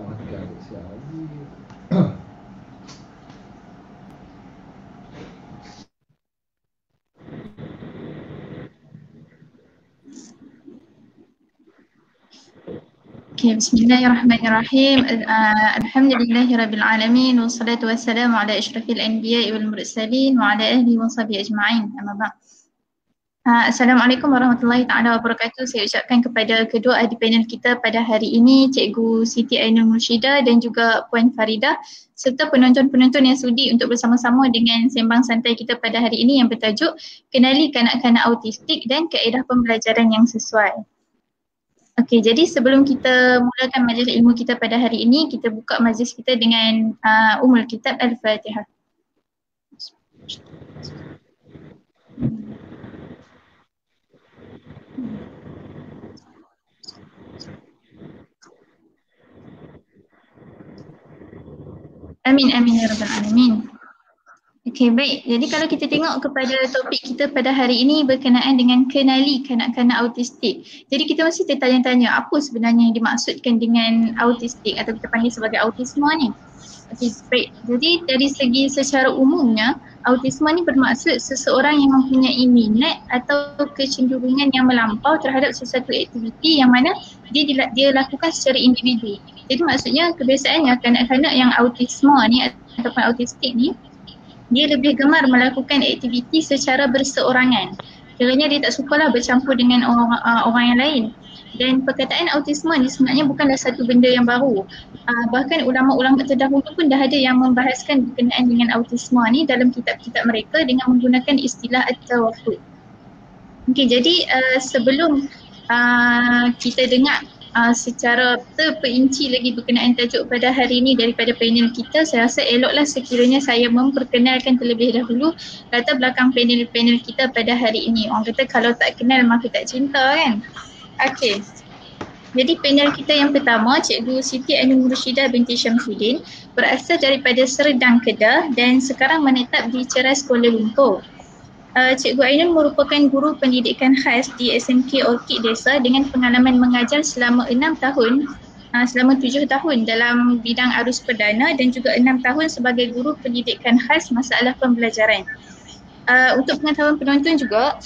Okay, bismillahirrahmanirrahim. Alhamdulillahirabbil alamin wassalatu wassalamu ala asyrafil anbiya'i wal mursalin wa ala alihi wa sahbihi ajma'in. Amma ba'd. Assalamualaikum warahmatullahi taala wabarakatuh. Saya ucapkan kepada kedua ahli panel kita pada hari ini, Cikgu Siti Ainul Murshidah dan juga Puan Faridah, serta penonton-penonton yang sudi untuk bersama-sama dengan sembang santai kita pada hari ini yang bertajuk Kenali Kanak-kanak Autistik dan Kaedah Pembelajaran yang Sesuai. Okey, jadi sebelum kita mulakan majlis ilmu kita pada hari ini, kita buka majlis kita dengan Ummul Kitab Al-Fatihah. Amin, amin ya rabbal alamin. Okey, baik. Jadi kalau kita tengok kepada topik kita pada hari ini berkenaan dengan kenali kanak-kanak autistik. Jadi kita mesti tertanya-tanya apa sebenarnya yang dimaksudkan dengan autistik atau kita panggil sebagai autisme ni. Okey, baik. Jadi dari segi secara umumnya, autisme ni bermaksud seseorang yang mempunyai minat atau kecenderungan yang melampau terhadap sesuatu aktiviti yang mana dia lakukan secara individu. Jadi maksudnya kebiasaannya kanak-kanak yang autisme ni ataupun autistik ni, dia lebih gemar melakukan aktiviti secara berseorangan. Kiranya dia tak sukalah bercampur dengan orang yang lain. Dan perkataan autisme ni sebenarnya bukanlah satu benda yang baru. Bahkan ulama-ulama terdahulu pun dah ada yang membahaskan berkenaan dengan autisme ni dalam kitab-kitab mereka dengan menggunakan istilah at-tawafud. Okey, jadi sebelum kita dengar secara terperinci lagi berkenaan tajuk pada hari ini daripada panel kita, saya rasa eloklah sekiranya saya memperkenalkan terlebih dahulu latar belakang panel-panel kita pada hari ini. Orang kata kalau tak kenal maka tak cinta kan. Okey. Jadi panel kita yang pertama, Cikgu Siti Ainul Murshidah binti Syamsuddin, berasal daripada Serdang, Kedah dan sekarang menetap di Ceras, Kuala Lumpur. Cikgu Ainul merupakan guru pendidikan khas di SMK Orchid Desa dengan pengalaman mengajar selama 6 tahun, selama 7 tahun dalam bidang arus perdana dan juga 6 tahun sebagai guru pendidikan khas masalah pembelajaran. Untuk pengetahuan penonton juga,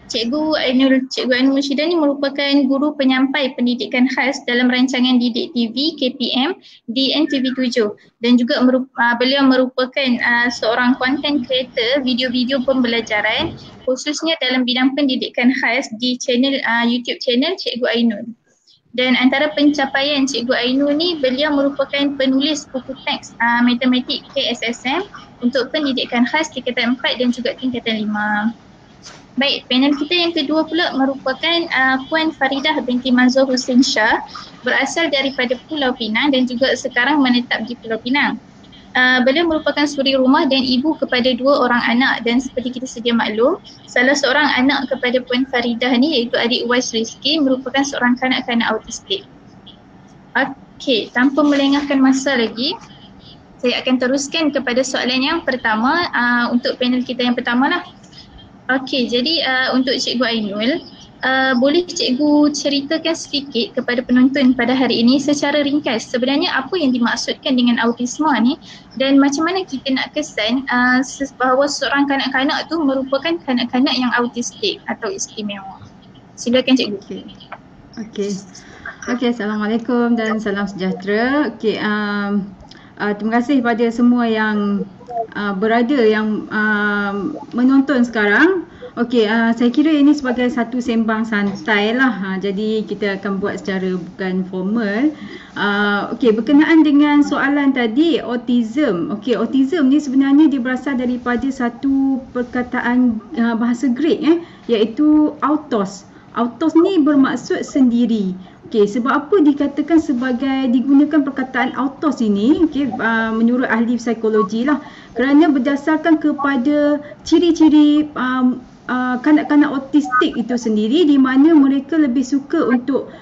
Cikgu Ainul Murshidah ni merupakan guru penyampai pendidikan khas dalam rancangan didik TV KPM di NTV7 dan juga beliau merupakan seorang content creator video-video pembelajaran khususnya dalam bidang pendidikan khas di channel YouTube channel Cikgu Ainul. Dan antara pencapaian Cikgu Ainul ni, beliau merupakan penulis buku teks matematik KSSM untuk pendidikan khas tingkatan 4 dan juga tingkatan 5. Baik, panel kita yang kedua pula merupakan Puan Faridah binti Manzur Hussein Shah, berasal daripada Pulau Pinang dan juga sekarang menetap di Pulau Pinang. Beliau merupakan suri rumah dan ibu kepada 2 orang anak dan seperti kita sedia maklum, salah seorang anak kepada Puan Faridah ni iaitu adik Uwais Rizki merupakan seorang kanak-kanak autistik. Okey, tanpa melengahkan masa lagi, saya akan teruskan kepada soalan yang pertama untuk panel kita yang pertama lah. Okey, jadi untuk Cikgu Ainul, boleh Cikgu ceritakan sedikit kepada penonton pada hari ini secara ringkas sebenarnya apa yang dimaksudkan dengan autisme ni dan macam mana kita nak kesan bahawa seorang kanak-kanak tu merupakan kanak-kanak yang autistik atau istimewa. Silakan Cikgu. Okey, Assalamualaikum dan salam sejahtera. Okey, terima kasih kepada semua yang berada yang menonton sekarang. Okey, saya kira ini sebagai satu sembang santai lah. Jadi kita akan buat secara bukan formal. Okey, berkenaan dengan soalan tadi, autism. Okey, autism ni sebenarnya dia berasal daripada satu perkataan bahasa Greek iaitu autos. Autos ni bermaksud sendiri. Okey, sebab apa dikatakan sebagai digunakan perkataan autos ini? Okey, menurut ahli psikologi lah. Kerana berdasarkan kepada ciri-ciri kanak-kanak autistik itu sendiri di mana mereka lebih suka untuk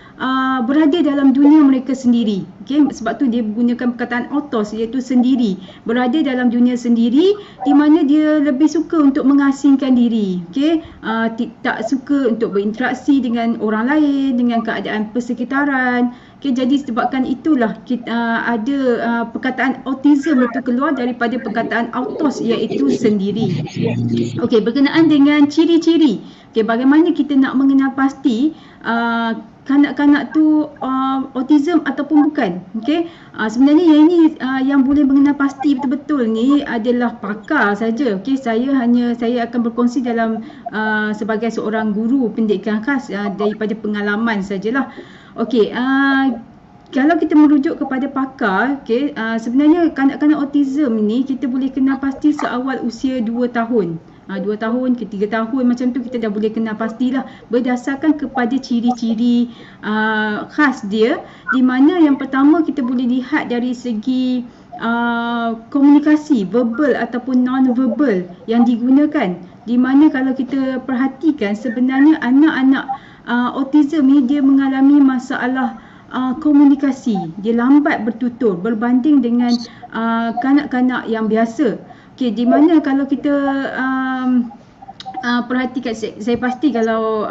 berada dalam dunia mereka sendiri. Okey, sebab tu dia menggunakan perkataan autos iaitu sendiri. Berada dalam dunia sendiri di mana dia lebih suka untuk mengasingkan diri. Okey, tak suka untuk berinteraksi dengan orang lain, dengan keadaan persekitaran. Okay, jadi sebabkan itulah kita ada perkataan autism itu keluar daripada perkataan autos iaitu sendiri. Okey, berkenaan dengan ciri-ciri. Okey, bagaimana kita nak mengenal pasti kanak-kanak tu autism ataupun bukan. Okey, sebenarnya yang ini yang boleh mengenal pasti betul-betul ni adalah pakar saja. Okey, saya akan berkongsi dalam sebagai seorang guru pendidikan khas daripada pengalaman sajalah. Okey, kalau kita merujuk kepada pakar, okay, sebenarnya kanak-kanak autism ni kita boleh kenal pasti seawal usia 2 tahun. 2 tahun ke 3 tahun macam tu kita dah boleh kenal pastilah berdasarkan kepada ciri-ciri khas dia, di mana yang pertama kita boleh lihat dari segi komunikasi verbal ataupun non-verbal yang digunakan, di mana kalau kita perhatikan sebenarnya anak-anak autism ni dia mengalami masalah komunikasi, dia lambat bertutur berbanding dengan kanak-kanak yang biasa. Okey, di mana kalau kita perhatikan, saya pasti kalau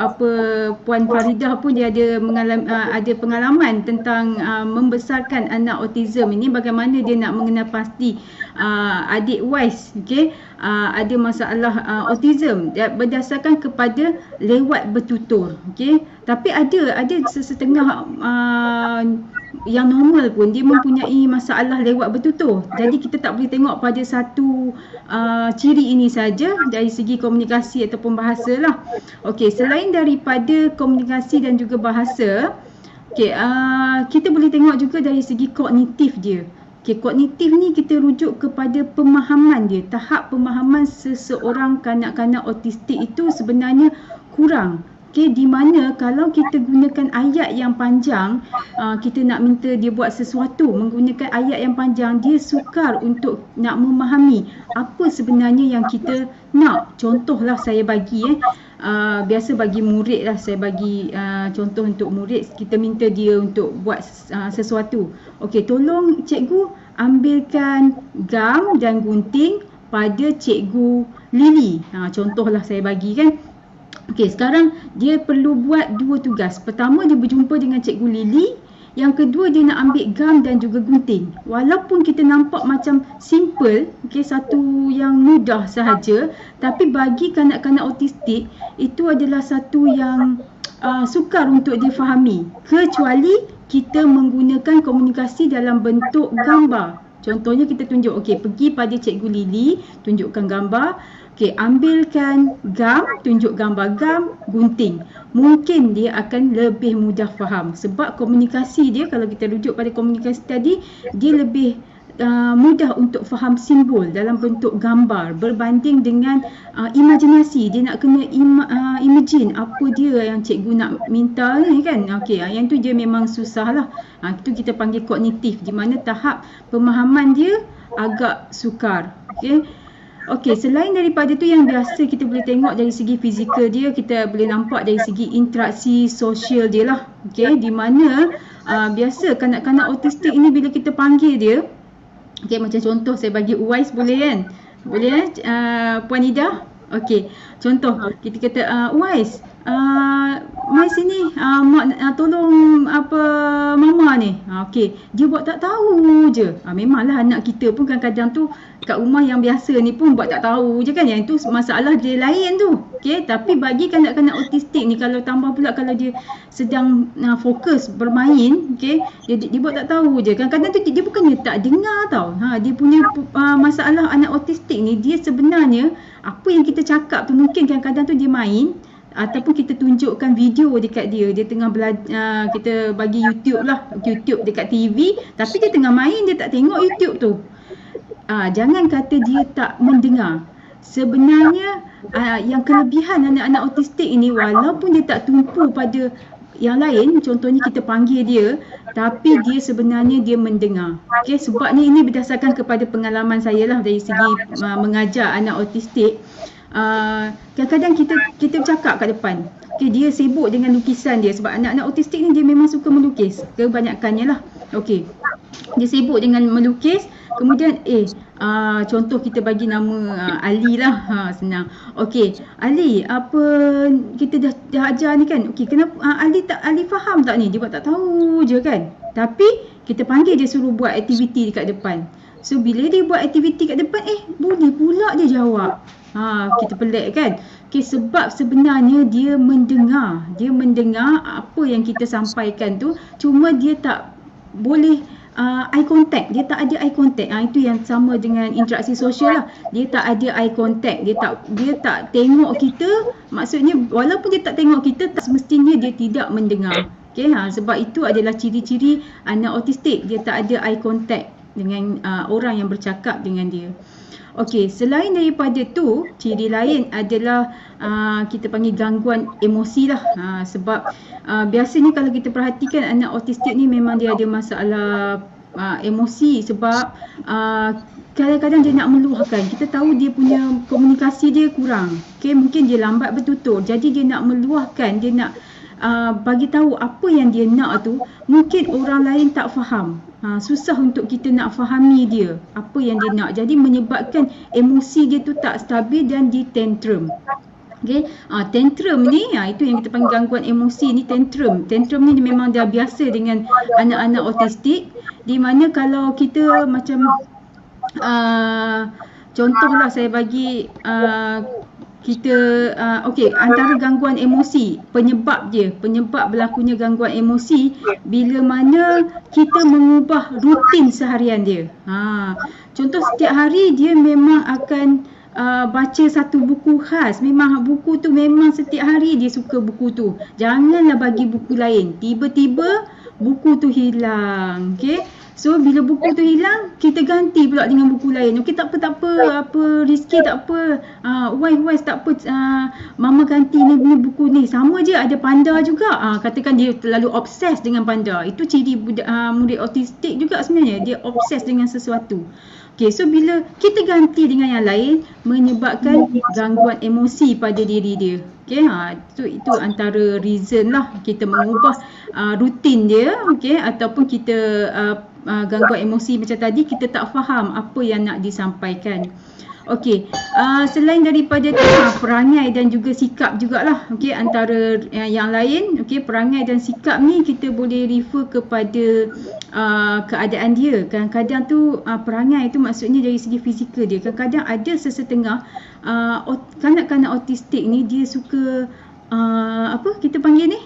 Puan Faridah pun dia ada pengalaman tentang membesarkan anak autism ini, bagaimana dia nak mengenal pasti adik Wais, okey, ada masalah autism berdasarkan kepada lewat bertutur, okey. Tapi ada setengah yang normal pun dia mempunyai masalah lewat bertutur. Jadi kita tak boleh tengok pada satu ciri ini saja dari segi komunikasi ataupun bahasa lah. Okey, selain daripada komunikasi dan juga bahasa, okey, kita boleh tengok juga dari segi kognitif dia. Okey, kognitif ni kita rujuk kepada pemahaman dia. Tahap pemahaman seseorang kanak-kanak autistik itu sebenarnya kurang. Okey, di mana kalau kita gunakan ayat yang panjang, kita nak minta dia buat sesuatu menggunakan ayat yang panjang, dia sukar untuk nak memahami apa sebenarnya yang kita nak. Contohlah saya bagi biasa bagi murid lah, saya bagi contoh untuk murid, kita minta dia untuk buat sesuatu. Okey, tolong cikgu ambilkan gam dan gunting pada cikgu Lily. Contohlah saya bagi kan. Okey, sekarang dia perlu buat 2 tugas. Pertama, dia berjumpa dengan cikgu Lily. Yang kedua, dia nak ambil gam dan juga gunting. Walaupun kita nampak macam simple, okey, satu yang mudah sahaja, tapi bagi kanak-kanak autistik itu adalah satu yang sukar untuk difahami, kecuali kita menggunakan komunikasi dalam bentuk gambar. Contohnya kita tunjuk, okey, pergi pada cikgu Lily, tunjukkan gambar. Okey, ambilkan gam, tunjuk gambar gam, gunting. Mungkin dia akan lebih mudah faham. Sebab komunikasi dia, kalau kita rujuk pada komunikasi tadi, dia lebih mudah untuk faham simbol dalam bentuk gambar berbanding dengan imajinasi. Dia nak kena imagine apa dia yang cikgu nak minta ni kan. Okey, yang tu dia memang susah lah. Itu kita panggil kognitif, di mana tahap pemahaman dia agak sukar. Okey. Okey, selain daripada tu yang biasa kita boleh tengok dari segi fizikal dia, kita boleh nampak dari segi interaksi sosial dia lah. Okey, di mana biasa kanak-kanak autistik ini bila kita panggil dia, okey, macam contoh saya bagi Uwais, boleh kan? Boleh Puan Ida? Okey, contoh kita kata Uwais, mai sini, mak tolong mama ni. Okey, dia buat tak tahu je. Memanglah anak kita pun kadang-kadang tu kat rumah yang biasa ni pun buat tak tahu je kan. Yang tu masalah dia lain tu. Okey, tapi bagi kanak-kanak autistik ni, kalau tambah pula kalau dia sedang fokus bermain, okey, dia buat tak tahu je. Kadang-kadang tu dia bukannya tak dengar tau. Dia punya masalah anak autistik ni, dia sebenarnya apa yang kita cakap tu mungkin kadang-kadang tu dia main, ataupun kita tunjukkan video dekat dia, dia tengah belajar, kita bagi YouTube lah, YouTube dekat TV, tapi dia tengah main, dia tak tengok YouTube tu. Jangan kata dia tak mendengar. Sebenarnya yang kelebihan anak-anak autistik ini, walaupun dia tak tumpu pada yang lain, contohnya kita panggil dia, tapi dia sebenarnya dia mendengar. Okey, sebabnya ini berdasarkan kepada pengalaman saya lah dari segi mengajar anak autistik. Kadang-kadang kita bercakap kat depan. Okey, dia sibuk dengan lukisan dia, sebab anak-anak autistik ni dia memang suka melukis, kebanyakannya lah. Okey, dia sibuk dengan melukis. Kemudian contoh kita bagi nama Ali lah, senang. Okey, Ali, apa kita dah ajar ni kan. Okey, kenapa Ali faham tak ni? Dia buat tak tahu je kan. Tapi kita panggil dia suruh buat aktiviti dekat depan. So bila dia buat aktiviti kat depan, boleh pula dia jawab. Kita pelik kan? Okay, sebab sebenarnya dia mendengar. Dia mendengar apa yang kita sampaikan tu, cuma dia tak boleh eye contact. Dia tak ada eye contact. Itu yang sama dengan interaksi sosial lah. Dia tak ada eye contact. Dia tak tengok kita. Maksudnya walaupun dia tak tengok kita, tak semestinya dia tidak mendengar. Okay, sebab itu adalah ciri-ciri anak autistik. Dia tak ada eye contact dengan orang yang bercakap dengan dia. Okey, selain daripada tu, ciri lain adalah kita panggil gangguan emosi lah. Sebab biasanya kalau kita perhatikan anak autistik ni memang dia ada masalah emosi sebab kadang-kadang dia nak meluahkan. Kita tahu dia punya komunikasi dia kurang. Okey, mungkin dia lambat bertutur. Jadi dia nak meluahkan, dia nak bagi tahu apa yang dia nak tu, mungkin orang lain tak faham. Susah untuk kita nak fahami dia apa yang dia nak. Jadi menyebabkan emosi dia tu tak stabil dan dia tantrum. Okay, tantrum ni itu yang kita panggil gangguan emosi ni, tantrum. Tantrum ni memang dah biasa dengan anak-anak autistik, di mana kalau kita macam contohlah saya bagi kita antara gangguan emosi, penyebab berlakunya gangguan emosi bila mana kita mengubah rutin seharian dia. Contoh setiap hari dia memang akan baca satu buku khas. Memang buku tu memang setiap hari dia suka buku tu. Janganlah bagi buku lain. Tiba-tiba buku tu hilang. Okey. So bila buku tu hilang, kita ganti pula dengan buku lain. Okey, tak apa, Rizky tak apa. Wise tak apa. Mama ganti ni buku ni. Sama je ada panda juga. Katakan dia terlalu obses dengan panda. Itu ciri murid autistik juga sebenarnya. Dia obses dengan sesuatu. Okey, so bila kita ganti dengan yang lain, menyebabkan gangguan emosi pada diri dia. Okey, itu antara reason lah kita mengubah rutin dia, okey, ataupun kita gangguan emosi macam tadi, kita tak faham apa yang nak disampaikan. Okey, selain daripada tu, perangai dan juga sikap jugalah. Okey, antara yang lain, okey, perangai dan sikap ni kita boleh refer kepada keadaan dia. Kadang-kadang tu perangai tu maksudnya dari segi fizikal dia. Kadang-kadang ada sesetengah kanak-kanak autistik ni dia suka apa kita panggil ni?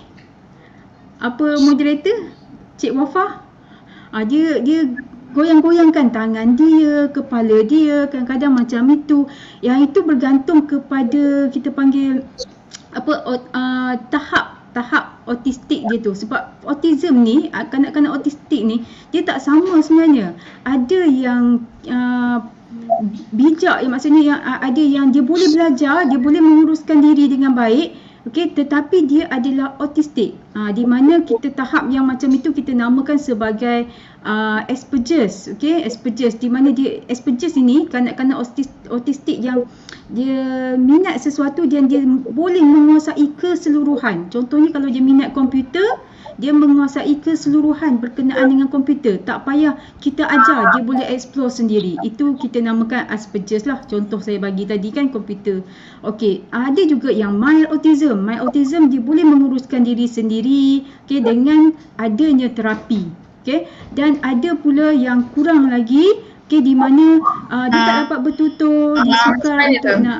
Apa moderator? Cik Wafa? Dia goyang-goyangkan tangan dia, kepala dia, kadang-kadang macam itu. Yang itu bergantung kepada kita panggil tahap autistik dia tu. Sebab autism ni, kanak-kanak autistik ni, dia tak sama sebenarnya. Ada yang bijak, maksudnya yang ada yang dia boleh belajar, dia boleh menguruskan diri dengan baik. Okey, tetapi dia adalah autistik. Di mana kita tahap yang macam itu kita namakan sebagai Asperger's. Okey, Asperger's, di mana dia Asperger's ini kanak-kanak autistik yang dia minat sesuatu dan dia boleh menguasai keseluruhan. Contohnya kalau dia minat komputer, dia menguasai keseluruhan berkenaan dengan komputer. Tak payah kita ajar, dia boleh explore sendiri. Itu kita namakan Asperger's lah. Contoh saya bagi tadi kan komputer. Okey, ada juga yang mild autism. Mild autism dia boleh menguruskan diri sendiri, okey, dengan adanya terapi. Okey, dan ada pula yang kurang lagi, okey, di mana dia tak dapat bertutur, dia sukar untuk nak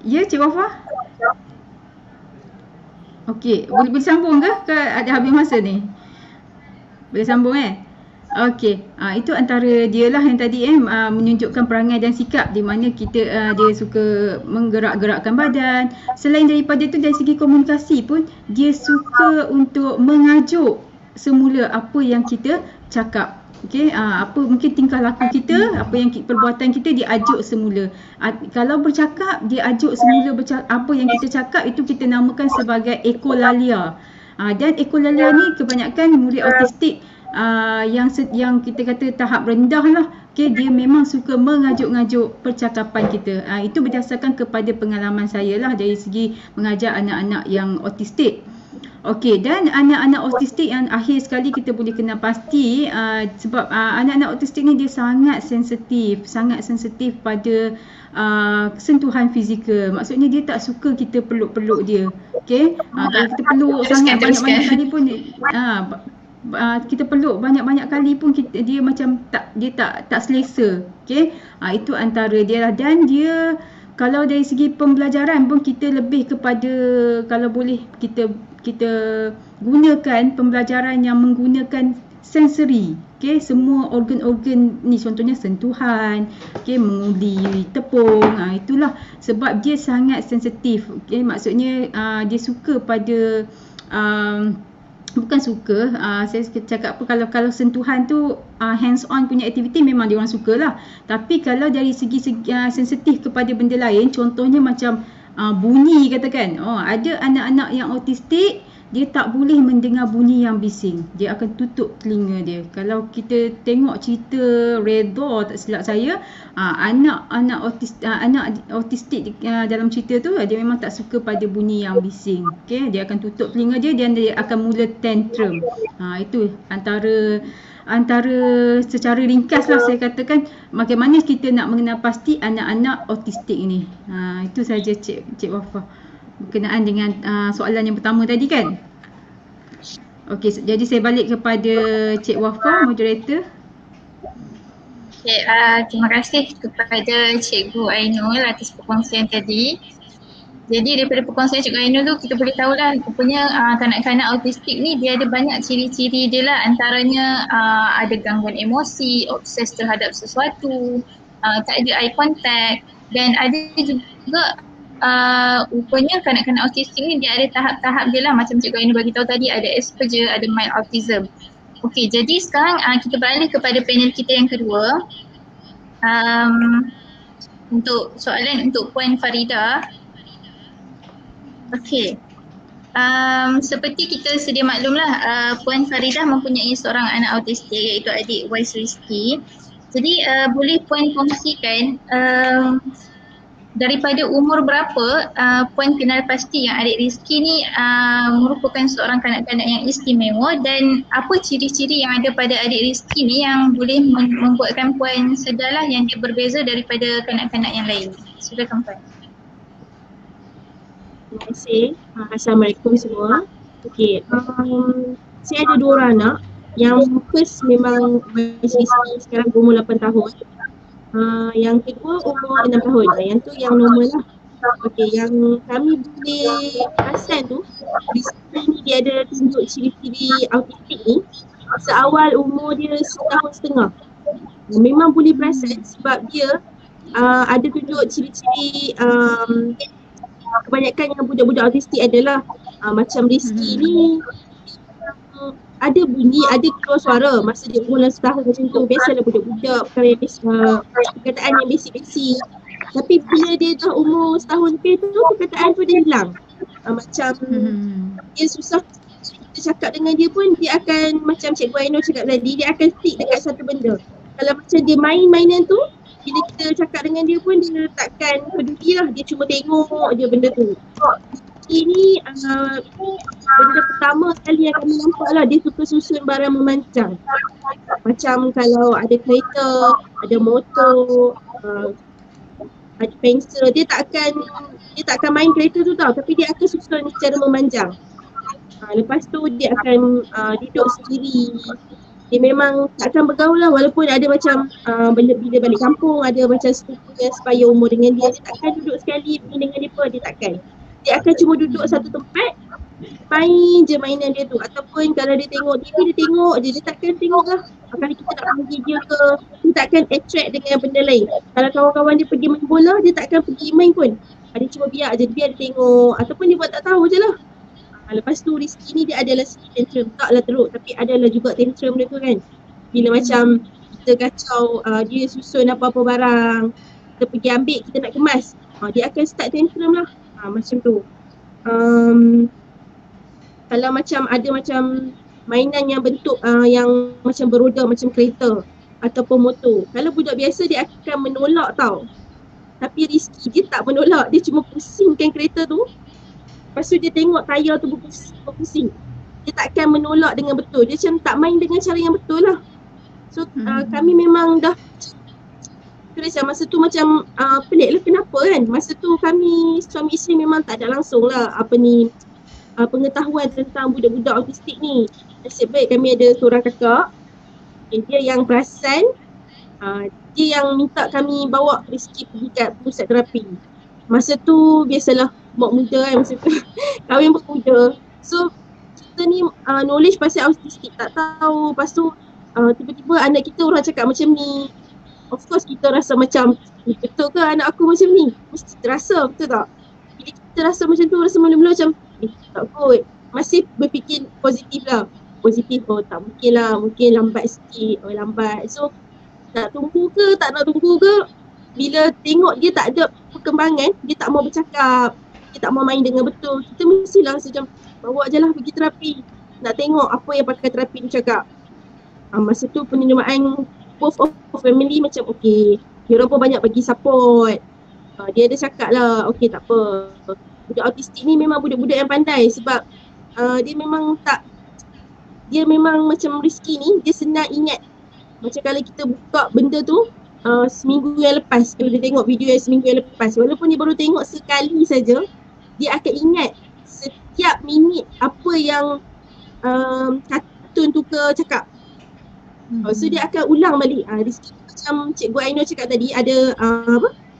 Ya, Cik Wafa? Okey, boleh sambung ke? Ada habis masa ni? Boleh sambung Okey, itu antara dia lah yang tadi menunjukkan perangai dan sikap di mana kita dia suka menggerak-gerakkan badan. Selain daripada tu dari segi komunikasi pun dia suka untuk mengajuk semula apa yang kita cakap. Okey, apa mungkin tingkah laku kita, apa yang perbuatan kita dia ajuk semula. Kalau bercakap dia ajuk semula apa yang kita cakap, itu kita namakan sebagai ekolalia. Dan ekolalia ni kebanyakan murid autistik yang kita kata tahap rendah lah. Okey, dia memang suka mengajuk-ngajuk percakapan kita. Itu berdasarkan kepada pengalaman saya lah dari segi mengajar anak-anak yang autistik. Okey, dan anak-anak autistik yang akhir sekali kita boleh kenal pasti sebab anak-anak autistik ni dia sangat sensitif pada sentuhan fizikal. Maksudnya dia tak suka kita peluk-peluk dia. Okey, kalau kita peluk sangat banyak-banyak kali pun kita peluk banyak-banyak kali pun dia macam tak selesa. Okey, itu antara dia lah. Dan dia kalau dari segi pembelajaran pun kita lebih kepada, kalau boleh kita gunakan pembelajaran yang menggunakan sensori. Okey, semua organ-organ ni, contohnya sentuhan, okey, mengundi tepung, itulah sebab dia sangat sensitif. Okey, maksudnya dia suka pada bukan suka, saya cakap apa, kalau sentuhan tu hands on punya aktiviti memang dia orang sukalah. Tapi kalau dari segi sensitif kepada benda lain, contohnya macam bunyi katakan, ada anak-anak yang autistik dia tak boleh mendengar bunyi yang bising, dia akan tutup telinga dia. Kalau kita tengok cerita Redha tak silap saya, anak autistik dalam cerita tu dia memang tak suka pada bunyi yang bising. Okey, dia akan tutup telinga dia dan dia akan mula tantrum. Itu antara secara ringkas lah saya katakan bagaimana kita nak mengenal pasti anak-anak autistik ni. Itu saja Cik Wafa berkenaan dengan soalan yang pertama tadi kan. Okey, jadi saya balik kepada Cik Wafa, moderator. Okay, terima kasih kepada Cikgu Ainul atas perkongsian tadi. Jadi daripada perkongsian Cikgu Ainul tu kita boleh tahulah rupanya kanak-kanak autistik ni dia ada banyak ciri-ciri dia lah. Antaranya ada gangguan emosi, obses terhadap sesuatu, tak ada eye contact, dan ada juga rupanya kanak-kanak autistik ni dia ada tahap-tahap dia lah, macam Cikgu Ainul bagi tahu tadi, ada Asperger, ada mild autism. Okey, jadi sekarang kita beralih kepada panel kita yang kedua. Untuk soalan untuk Puan Farida. Okey. Seperti kita sedia maklumlah, Puan Farida mempunyai seorang anak autistik iaitu adik Wais Rizki. Jadi boleh Puan kongsikan daripada umur berapa Puan kenal pasti yang adik Rizki ni merupakan seorang kanak-kanak yang istimewa, dan apa ciri-ciri yang ada pada adik Rizki ni yang boleh membuatkan Puan sedarlah yang dia berbeza daripada kanak-kanak yang lain. Silakan Puan. Terima kasih. Assalamualaikum semua. Okey, saya ada dua orang anak. Yang first memang sekarang umur 8 tahun. Yang kedua umur 6 tahun. Yang tu yang normal lah. Okey, yang kami boleh perasan tu, di sini dia ada tunjuk ciri-ciri autistik ni seawal umur dia 1.5 tahun. Memang boleh perasan sebab dia ada tunjuk ciri-ciri kebanyakan yang budak-budak autistik adalah macam Rizki ni ada bunyi, ada keluar suara masa dia umur 11 tahun macam tu. Biasalah budak-budak perkataan yang basic-basic. Tapi bila dia dah umur setahun lebih tu, perkataan tu dia hilang. Macam dia susah kita cakap dengan dia pun, dia akan macam Cikgu Ainul cakap tadi, dia akan stick dekat satu benda. Kalau macam dia main-mainan tu, bila kita cakap dengan dia pun dia takkan peduli lah, dia cuma tengok je benda tu. Ini benda pertama sekali yang kami nampak lah, dia suka susun barang memancang. Macam kalau ada kereta, ada motor, ada pensel, dia takkan main kereta tu tau, tapi dia akan susun secara memanjang. Lepas tu dia akan duduk sendiri. Dia memang takkan bergaul lah, walaupun ada macam bila balik kampung ada macam sepupu yang sepaya umur dengan dia, dia takkan duduk sekali dengan dia pun, dia takkan. Dia akan cuma duduk satu tempat, main je mainan dia tu. Ataupun kalau dia tengok TV, dia tengok je, dia takkan tengok lah. Kalau kita nak pergi dia ke, dia takkan attract dengan benda lain. Kalau kawan-kawan dia pergi main bola, dia takkan pergi main pun. Dia cuma biar je, biar dia tengok. Ataupun dia buat tak tahu je lah. Lepas tu Rizki ni dia adalah tantrum, taklah teruk tapi adalah juga tantrum dia tu kan. Bila macam kita kacau, dia susun apa-apa barang, kita pergi ambil, kita nak kemas, dia akan start tantrum lah. Macam tu. Kalau macam ada macam mainan yang bentuk yang macam beroda macam kereta ataupun motor, kalau budak biasa dia akan menolak tau. Tapi Rizki dia tak menolak, dia cuma pusingkan kereta tu. Lepas tu dia tengok tayar tu berpusing. Dia takkan menolak dengan betul. Dia macam tak main dengan cara yang betul lah. So kami memang dah macam masa tu macam pelik lah kenapa kan. Masa tu kami suami isteri memang tak ada langsung lah pengetahuan tentang budak-budak autistik ni. Nasib baik kami ada seorang kakak. Dia yang perasan. Dia yang minta kami bawa Rizky pergi kat pusat terapi. Masa tu biasalah mak muda kan masa tu. Kahwin bermuda. So kita ni knowledge pasal autistik tak tahu. Lepas tu tiba-tiba anak kita orang cakap macam ni. Of course kita rasa macam betul ke anak aku macam ni? Mesti terasa, betul tak? Bila kita rasa macam tu, rasa mula-mula macam tak kot. Masih berfikir positif lah. Positif, tak mungkin lah, mungkin lambat sikit, lambat. So nak tunggu ke, tak nak tunggu ke, bila tengok dia tak ada perkembangan, dia tak mau bercakap, dia tak mau main dengan betul, kita mestilah macam bawa je lah pergi terapi. Nak tengok apa yang pakar terapi tu cakap. Masa tu penerimaan both of family macam okay. Dia orang pun banyak bagi support. Dia ada cakap lah, okay tak apa. Budak autistik ni memang budak-budak yang pandai sebab dia memang macam Rizky ni, dia senang ingat. Macam kalau kita buka benda tu seminggu yang lepas, kalau dia tengok video yang seminggu yang lepas, walaupun dia baru tengok sekali saja, dia akan ingat setiap minit apa yang kartun tu ke cakap. So dia akan ulang balik. Rizky macam Cikgu Aino cakap tadi ada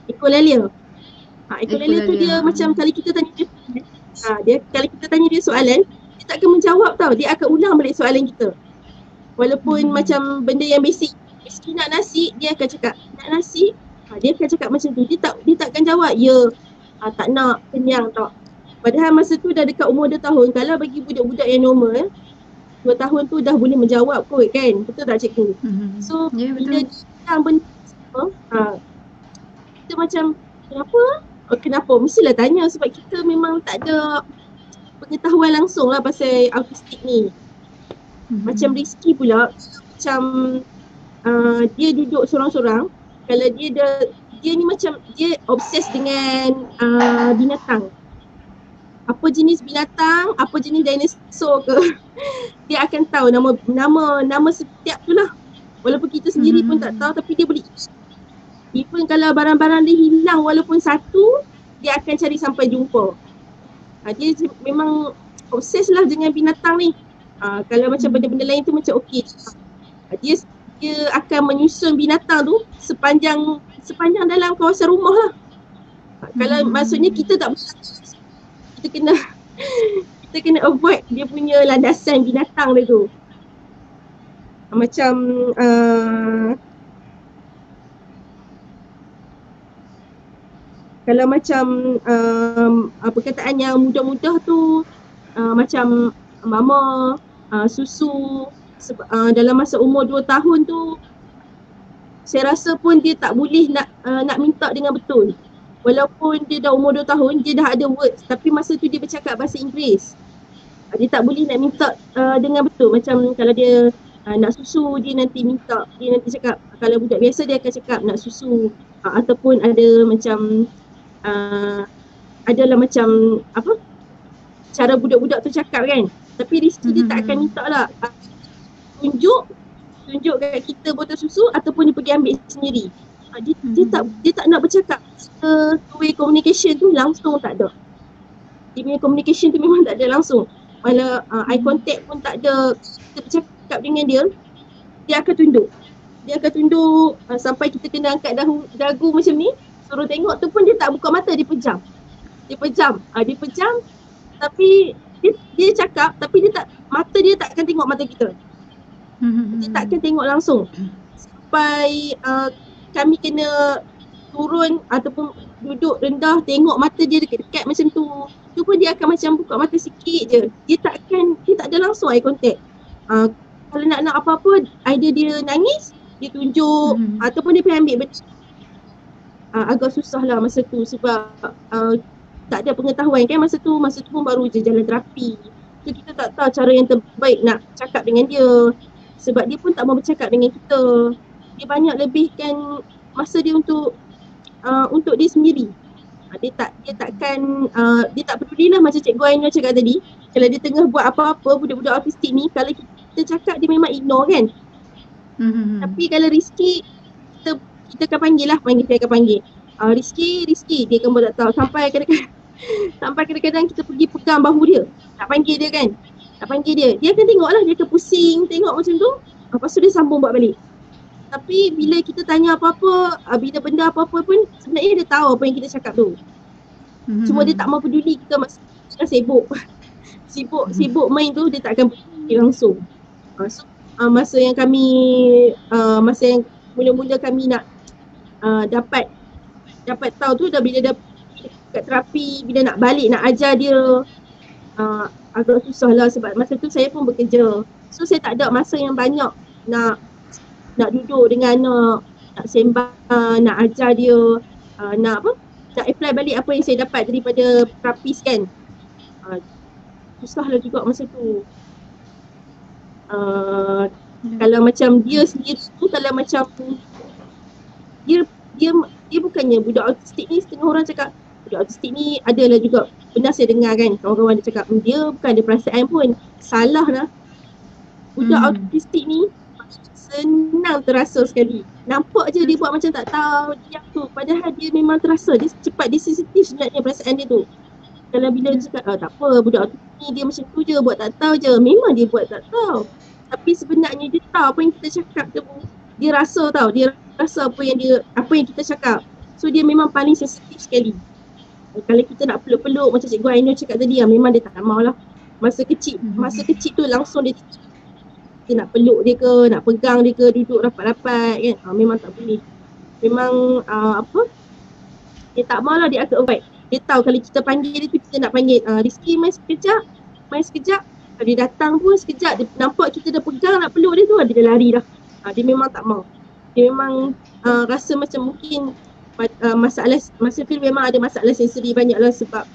ekolalia. Ekolalia tu dia macam kalau kita tanya dia, kalau kita tanya dia soalan, dia tak akan menjawab tau. Dia akan ulang balik soalan kita. Walaupun macam benda yang basic. Rizky nak nasi, dia akan cakap nak nasi. Dia akan cakap macam tu. Dia takkan jawab ya, tak nak, kenyang tak. Padahal masa tu dah dekat umur 2 tahun. Kalau bagi budak-budak yang normal 2 tahun tu dah boleh menjawab kot kan. Betul tak cikgu? So bila dia benda kita macam kenapa? Kenapa? Mestilah tanya sebab kita memang tak ada pengetahuan langsung lah pasal autistik ni. Macam Rizky pula macam dia duduk sorang-sorang. Kalau dia ni macam dia obses dengan binatang. Apa jenis binatang, apa jenis dinosaur ke, dia akan tahu nama setiap tu lah. Walaupun kita sendiri pun tak tahu tapi dia boleh. Even kalau barang-barang dia hilang walaupun satu, dia akan cari sampai jumpa. Dia memang obses lah dengan binatang ni. Kalau macam benda-benda lain tu macam okey. Dia akan menyusun binatang tu sepanjang dalam kawasan rumah lah. Kalau maksudnya kita tak kita kena avoid dia punya landasan binatang dia tu. Macam kalau macam perkataan yang mudah-mudah tu macam mama, susu, dalam masa umur 2 tahun tu saya rasa pun dia tak boleh nak minta dengan betul. Walaupun dia dah umur 2 tahun, dia dah ada words tapi masa tu dia bercakap bahasa Inggeris. Dia tak boleh nak minta dengan betul. Macam kalau dia nak susu, dia nanti cakap. Kalau budak biasa dia akan cakap nak susu. Ataupun ada macam adalah macam apa, cara budak-budak tu cakap kan. Tapi Rizky dia tak akan minta lah. Tunjuk kat kita botol susu ataupun dia pergi ambil sendiri. Dia tak nak bercakap. Two-way communication tu langsung tak ada. Dia punya communication tu memang tak ada langsung. Malah eye contact pun tak ada. Kita bercakap dengan dia, dia akan tunduk. Sampai kita kena angkat dagu macam ni. Suruh tengok tu pun dia tak buka mata, dia pejam. Dia pejam tapi dia cakap tapi mata dia tak akan tengok mata kita. Dia tak akan tengok langsung. Sampai kami kena turun ataupun duduk rendah tengok mata dia dekat-dekat macam tu. Tu pun dia akan macam buka mata sikit je. Dia tak ada langsung eye contact. Kalau nak apa-apa, either dia nangis, dia tunjuk ataupun dia pergi ambil benda. Agak susah lah masa tu sebab tak ada pengetahuan kan masa tu pun baru je jalan terapi. So kita tak tahu cara yang terbaik nak cakap dengan dia. Sebab dia pun tak mau bercakap dengan kita. Dia banyak lebihkan masa dia untuk dia sendiri. Dia tak peduli lah macam Cikgu Aina cakap tadi. Kalau dia tengah buat apa-apa, budak-budak autistik ni, kalau kita cakap dia memang ignore kan. Tapi kalau Rizky, kita akan panggil lah, saya akan panggil. Rizky, dia akan buat tak tahu. Sampai kadang-kadang kita pergi pegang bahu dia. Tak panggil dia kan. Tak panggil dia. Dia akan tengok lah, dia akan pusing tengok macam tu. Lepas tu dia sambung buat balik. Tapi bila kita tanya apa-apa, bila benda apa-apa pun sebenarnya dia tahu apa yang kita cakap tu. Cuma dia tak mau peduli, kita masih sibuk. Sibuk main tu, dia tak akan peduli langsung. Masa yang mula-mula kami nak dapat tahu tu dah bila dah kat terapi, bila nak balik nak ajar dia agak susah lah sebab masa tu saya pun bekerja. So saya tak ada masa yang banyak nak duduk dengan anak, nak sembang, nak ajar dia, nak apply balik apa yang saya dapat daripada terapis kan. Susah lah juga masa tu. Kalau macam dia sendiri tu, kalau macam dia bukannya budak autistik ni, setengah orang cakap budak autistik ni adalah juga, pernah saya dengar kan kawan-kawan dia cakap dia bukan ada perasaan pun. Salah lah. Budak autistik ni senang terasa sekali. Nampak je dia buat macam tak tahu dia tu, padahal dia memang terasa. Dia cepat, dia sensitif sebenarnya perasaan dia tu. Kalau bila dia cakap tak apa, budak autistik ni dia macam tu je, buat tak tahu je. Memang dia buat tak tahu. Tapi sebenarnya dia tahu apa yang kita cakap tu. Dia rasa tahu, dia rasa apa yang kita cakap. So dia memang paling sensitif sekali. Kalau kita nak peluk-peluk macam Cikgu Aina cakap tadi, memang dia tak mau lah. Masa kecil tu langsung dia nak peluk dia ke, nak pegang dia ke, duduk rapat-rapat kan. Memang tak boleh. Memang dia tak mau lah, dia akan avoid. Dia tahu kalau kita panggil dia tu, kita nak panggil Rizky main sekejap. Kalau dia datang pun sekejap, dia nampak kita dah pegang nak peluk dia tu, dia dah lari dah. Dia memang tak mau. Dia memang rasa macam mungkin masa tu memang ada masalah sensori banyak lah sebab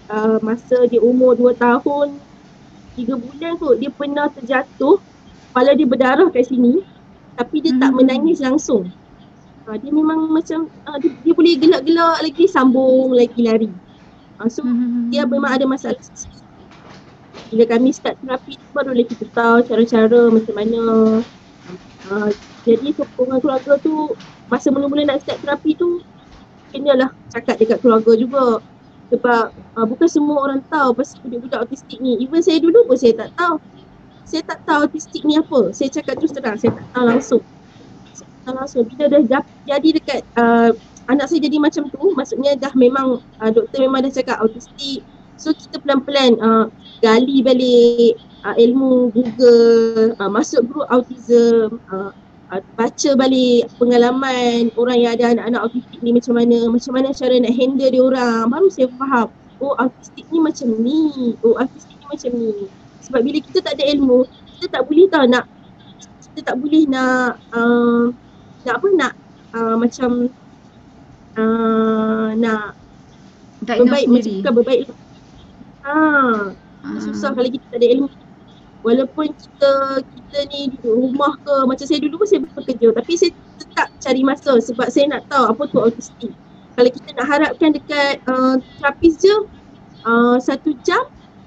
masa dia umur 2 tahun 3 bulan kot, dia pernah terjatuh, kepala dia berdarah kat sini, tapi dia tak menangis langsung. Dia memang macam dia boleh gelak-gelak lagi, sambung lagi lari. So dia memang ada masalah. Bila kami start terapi tu, barulah kita tahu cara-cara macam mana. Jadi sokongan keluarga tu, masa mula-mula nak start terapi tu, kenalah cakap dekat keluarga juga. Sebab bukan semua orang tahu pasal budak-budak autistik ni. Even saya dulu pun saya tak tahu. Saya tak tahu autistik ni apa. Saya cakap terus terang, saya tak tahu langsung. Bila dah jadi dekat anak saya jadi macam tu, maksudnya dah memang doktor memang dah cakap autistik. So kita pelan-pelan gali balik ilmu Google, masuk group autism, baca balik pengalaman orang yang ada anak-anak autistik ni macam mana cara nak handle dia orang. Baru saya faham, oh autistik ni macam ni, sebab bila kita tak ada ilmu, kita tak boleh tahu nak berbaik, macam berbaik. Susah kalau kita tak ada ilmu. Walaupun kita ni duduk rumah ke, macam saya dulu pun saya bekerja, tapi saya tetap cari masa sebab saya nak tahu apa tu autistik. Kalau kita nak harapkan dekat terapis je 1 jam,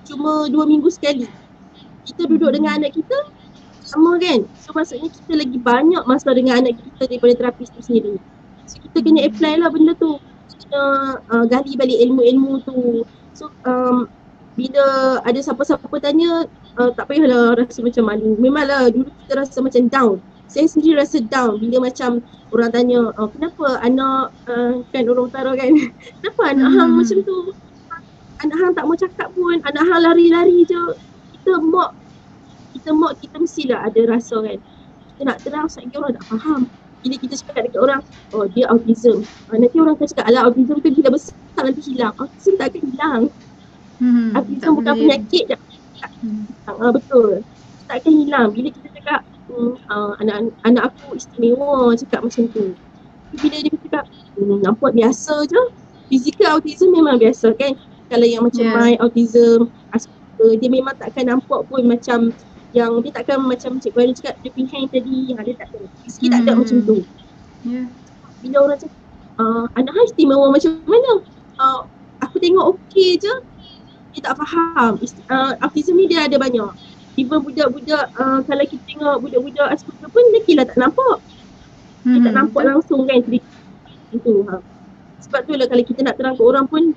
cuma 2 minggu sekali. Kita duduk dengan anak kita sama kan. So maksudnya kita lagi banyak masa dengan anak kita daripada terapis tu sendiri. So kita kena apply lah benda tu. Kita gali balik ilmu-ilmu tu. So bila ada siapa-siapa tanya, tak payahlah rasa macam malu. Memanglah dulu kita rasa macam down. Saya sendiri rasa down bila macam orang tanya, kenapa anak kan orang utara kan, kenapa anak hang macam tu? Anak hang tak mau cakap pun, anak hang lari-lari je. Kita mestilah ada rasa kan. Kita nak terang sebab orang tak faham. Bila kita cakap dekat orang, oh dia autism, nanti orang akan cakap, alah autism tu bila besar nanti hilang. Autism tak akan hilang. Autism bukan penyakit je. Betul. Tak akan hilang. Bila kita cakap anak aku istimewa, cakap macam tu. Bila dia cakap nampak biasa je, physical autism memang biasa kan. Kalau yang macam mild autism, dia memang takkan nampak pun macam yang dia takkan macam Cikgu Aina cakap dia pinhang tadi, dia tak ada. Rizky tak ada macam tu. Bila orang cakap anak hang istimewa macam mana? tengok okey je, dia tak faham. Autism ni dia ada banyak. Even budak-budak, kalau kita tengok budak-budak Asperger pun dia kira tak nampak. Dia tak nampak langsung kan itu. Sebab tu lah kalau kita nak terang ke orang pun,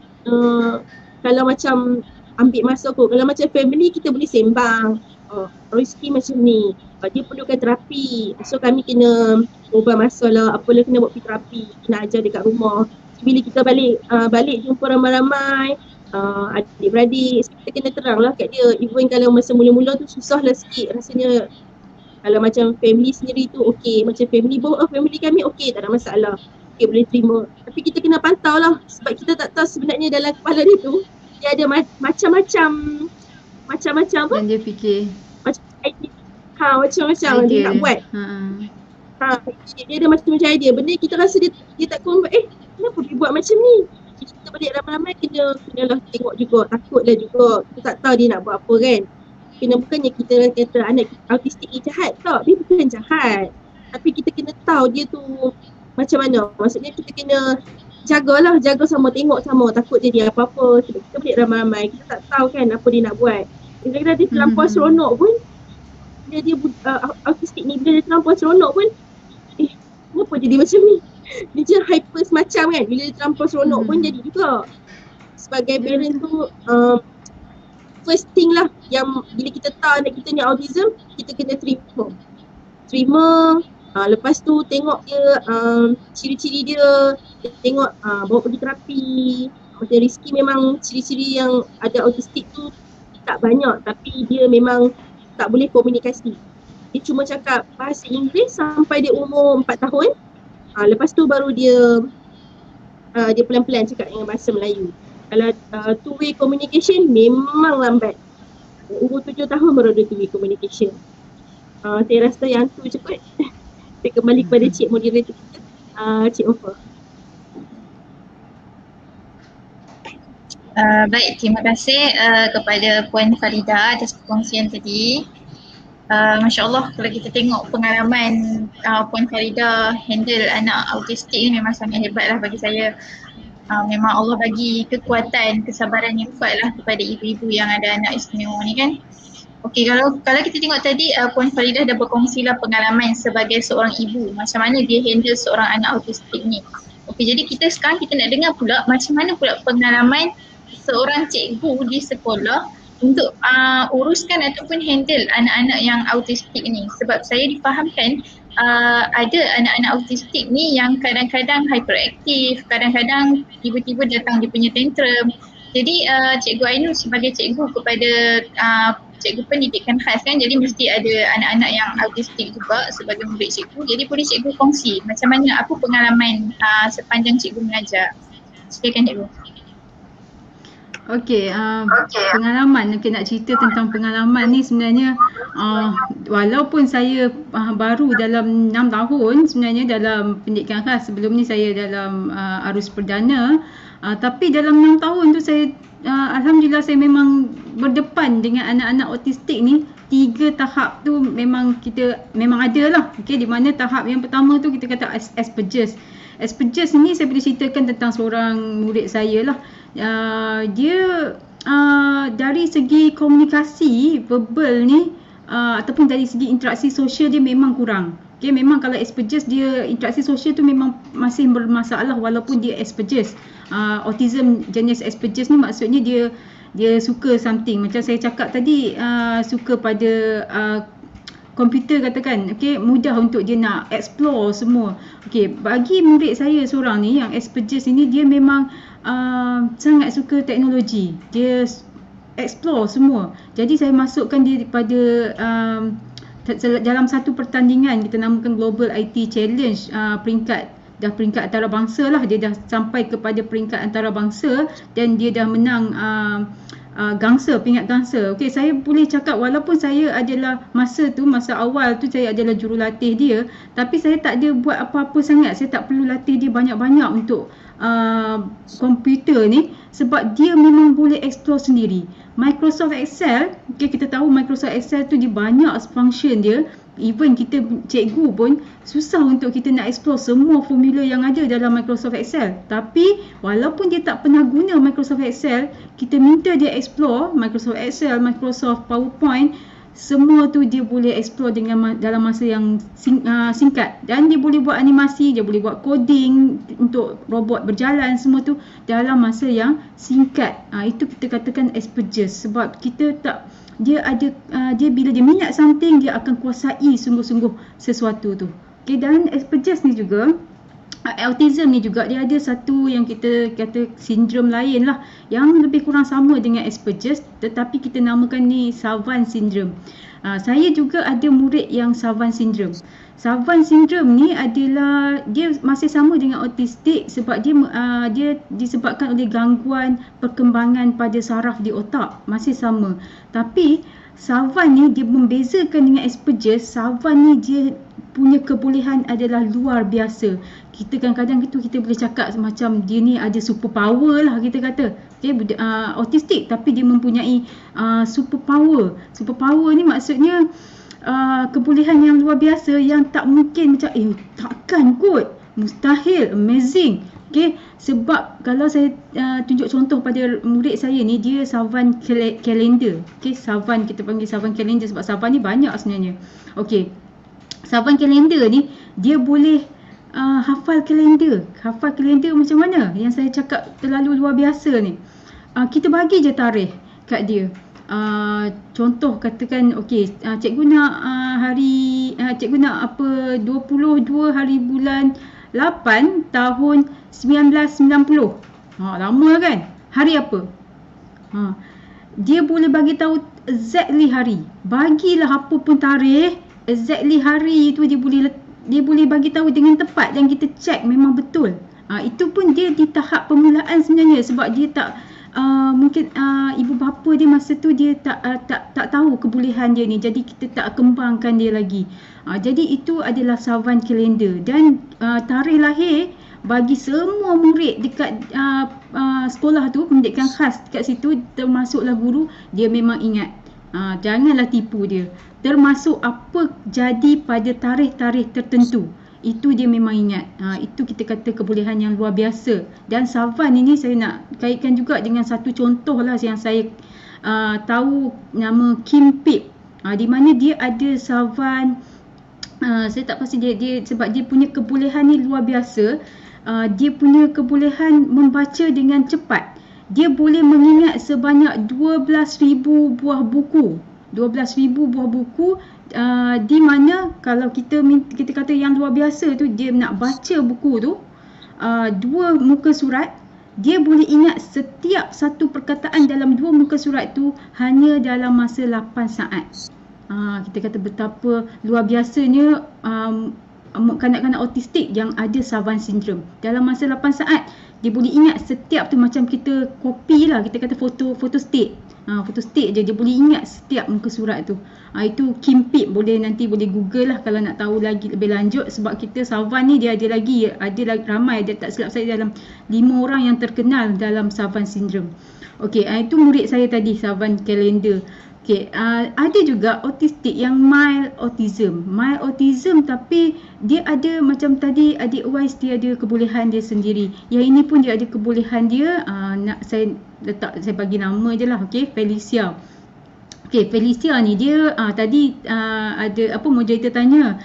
kalau macam ambil masa kot, kalau macam family kita boleh sembang, Rizky macam ni, dia perlukan terapi, so kami kena ubah masa lah, apalah kena buat terapi, kena ajar dekat rumah. Bila kita balik jumpa ramai-ramai, adik-beradik, kita kena terang lah kat dia. Even kalau masa mula-mula tu susah lah sikit rasanya. Kalau macam family sendiri tu okey, macam family family kami okey, tak ada masalah, okey boleh terima. Tapi kita kena pantau lah, sebab kita tak tahu sebenarnya dalam kepala dia tu dia ada macam-macam apa yang dia fikir, macam idea, macam-macam dia nak buat. Dia ada macam-macam idea. Benda kita rasa dia tak convert, kenapa dia buat macam ni? Kita balik ramai-ramai kenalah tengok juga, takutlah juga. Kita tak tahu dia nak buat apa kan. Bukannya kita kata anak autistik ni jahat, tak, dia bukan jahat. Tapi kita kena tahu dia tu macam mana. Maksudnya kita kena jaga sama, tengok sama, takut dia apa-apa. Sebab kita balik ramai-ramai, kita tak tahu kan apa dia nak buat. Kadang-kadang dia terlampau seronok pun, dia autistik ni, bila dia terlampau seronok pun, kenapa jadi macam ni? Dia je hyper semacam kan, bila dia terlampau seronok pun jadi juga. Sebagai parent tu, first thing lah yang bila kita tahu anak kita ni autism, kita kena terima. Lepas tu tengok dia, ciri-ciri dia, tengok bawa pergi terapi. Macam Rizky memang ciri-ciri yang ada autistik tu tak banyak, tapi dia memang tak boleh komunikasi. Dia cuma cakap bahasa Inggeris sampai dia umur 4 tahun. Lepas tu baru dia pelan-pelan cakap dengan bahasa Melayu. Kalau two-way communication memang lambat. Umur 7 tahun baru ada two-way communication. Saya rasa yang tu je kot. Saya kembali kepada Cik Moderator kita, Cik Ofa. Baik, terima kasih kepada Puan Farida atas perkongsian tadi. Masya Allah, kalau kita tengok pengalaman Puan Farida handle anak autistik ni memang sangat hebat lah bagi saya. Memang Allah bagi kekuatan, kesabaran yang kuat lah kepada ibu-ibu yang ada anak istimewa ni kan. Okey, kalau kita tengok tadi Puan Farida dah berkongsi lah pengalaman sebagai seorang ibu, macam mana dia handle seorang anak autistik ni. Okey, jadi sekarang kita nak dengar pula macam mana pula pengalaman seorang cikgu di sekolah untuk uruskan ataupun handle anak-anak yang autistik ni. Sebab saya difahamkan ada anak-anak autistik ni yang kadang-kadang hyperaktif, kadang-kadang tiba-tiba datang dia punya tantrum. Jadi Cikgu Ainul sebagai cikgu kepada cikgu pendidikan khas kan, jadi mesti ada anak-anak yang autistik juga sebagai murid cikgu. Jadi boleh cikgu kongsi macam mana, apa pengalaman sepanjang cikgu mengajar. Silakan cikgu. Okey, pengalaman, nak cerita tentang pengalaman ni sebenarnya walaupun saya baru dalam 6 tahun sebenarnya dalam pendidikan khas, sebelum ni saya dalam arus perdana, tapi dalam 6 tahun tu saya alhamdulillah saya memang berdepan dengan anak-anak autistik ni. 3 tahap tu memang ada lah. Okey, di mana tahap yang pertama tu kita kata Asperger's. Asperger's ni saya boleh ceritakan tentang seorang murid saya lah. Dia dari segi komunikasi verbal ni ataupun dari segi interaksi sosial dia memang kurang. Okay, memang kalau Asperger's dia interaksi sosial tu memang masih bermasalah walaupun dia Asperger's. Autism jenis Asperger's ni maksudnya dia suka something. Macam saya cakap tadi, suka pada komputer katakan, okey, mudah untuk dia nak explore semua. Okey, bagi murid saya seorang ni yang Asperger's ini, dia memang sangat suka teknologi. Dia explore semua. Jadi saya masukkan dia pada dalam satu pertandingan kita namakan Global IT Challenge, peringkat antarabangsa lah. Dia dah sampai kepada peringkat antarabangsa dan dia dah menang peringkat gangsa. Okey, saya boleh cakap walaupun saya adalah masa awal tu saya adalah jurulatih dia, tapi saya tak ada buat apa-apa sangat. Saya tak perlu latih dia banyak-banyak untuk komputer ni sebab dia memang boleh explore sendiri. Microsoft Excel, okey, kita tahu Microsoft Excel tu dia banyak function dia. even kita cikgu pun susah untuk kita nak explore semua formula yang ada dalam Microsoft Excel. Tapi walaupun dia tak pernah guna Microsoft Excel, kita minta dia explore Microsoft Excel, Microsoft PowerPoint, semua tu dia boleh explore dalam masa yang singkat, dan dia boleh buat animasi, dia boleh buat coding untuk robot berjalan, semua tu dalam masa yang singkat. Itu kita katakan expertise, sebab kita tak, dia bila dia minat something, dia akan kuasai sungguh-sungguh sesuatu tu. Okay, dan expertise ni juga, autism ni juga dia ada satu yang kita kata sindrom lain lah, yang lebih kurang sama dengan Asperger's, tetapi kita namakan ni Savant syndrome. Saya juga ada murid yang Savant syndrome. Savant syndrome ni adalah, dia masih sama dengan autistik sebab dia disebabkan oleh gangguan perkembangan pada saraf di otak, masih sama. Tapi Savant ni dia membezakan dengan Asperger's. Savant ni dia punya kebolehan adalah luar biasa. Kita kadang-kadang kita boleh cakap macam dia ni ada superpower lah, kita kata. Dia autistik tapi dia mempunyai superpower. Superpower ni maksudnya kebolehan yang luar biasa yang tak mungkin macam takkan kot, mustahil, amazing. Okay, sebab kalau saya tunjuk contoh pada murid saya ni, dia Savant calendar. Okay, Savant, kita panggil Savant calendar sebab Savant ni banyak sebenarnya. Okay, Savant calendar ni dia boleh hafal kalender. Hafal kalender macam mana? Yang saya cakap terlalu luar biasa ni. Kita bagi je tarikh kat dia. Contoh katakan, okey, cikgu nak cikgu nak apa, 22 hari bulan 8 tahun 1990. Lama kan? Hari apa? Dia boleh bagi tahu exactly hari. Bagilah apa pun tarikh, exactly hari tu dia boleh bagi tahu dengan tepat dan kita check memang betul. Itu pun dia di tahap permulaan sebenarnya, sebab dia tak mungkin ibu bapa dia masa tu dia tak tahu kebolehan dia ni, jadi kita tak kembangkan dia lagi. Jadi itu adalah Savant calendar, dan tarikh lahir bagi semua murid dekat sekolah tu, pendidikan khas dekat situ, termasuklah guru, dia memang ingat. Janganlah tipu dia. Termasuk apa jadi pada tarikh-tarikh tertentu, itu dia memang ingat. Itu kita kata kebolehan yang luar biasa. Dan Savant ini saya nak kaitkan juga dengan satu contoh lah yang saya tahu, nama Kim Pip. Di mana dia ada Savant, saya tak pasti dia sebab dia punya kebolehan ni luar biasa. Dia punya kebolehan membaca dengan cepat. Dia boleh mengingat sebanyak 12,000 buah buku. 12,000 buah buku, di mana kalau kita kata yang luar biasa tu, dia nak baca buku tu 2 muka surat, dia boleh ingat setiap satu perkataan dalam 2 muka surat tu hanya dalam masa 8 saat. Kita kata betapa luar biasanya kanak-kanak autistik yang ada Savant syndrome. Dalam masa 8 saat dia boleh ingat setiap tu, macam kita copy lah, kita kata foto state. Foto state je dia boleh ingat setiap muka surat tu. Itu Kim Pip, nanti boleh google lah kalau nak tahu lagi lebih lanjut, sebab kita Savant ni dia ada lagi ramai, dia tak silap saya dalam 5 orang yang terkenal dalam Savant syndrome. Okey, itu murid saya tadi, Savant calendar. Okay, ada juga autistik yang mild autism. Mild autism tapi dia ada macam tadi adik Wise, dia ada kebolehan dia sendiri. Yang ini pun dia ada kebolehan dia. Saya bagi nama je lah. Okay, Felicia. Okay, Felicia ni dia tadi ada apa moderator tanya.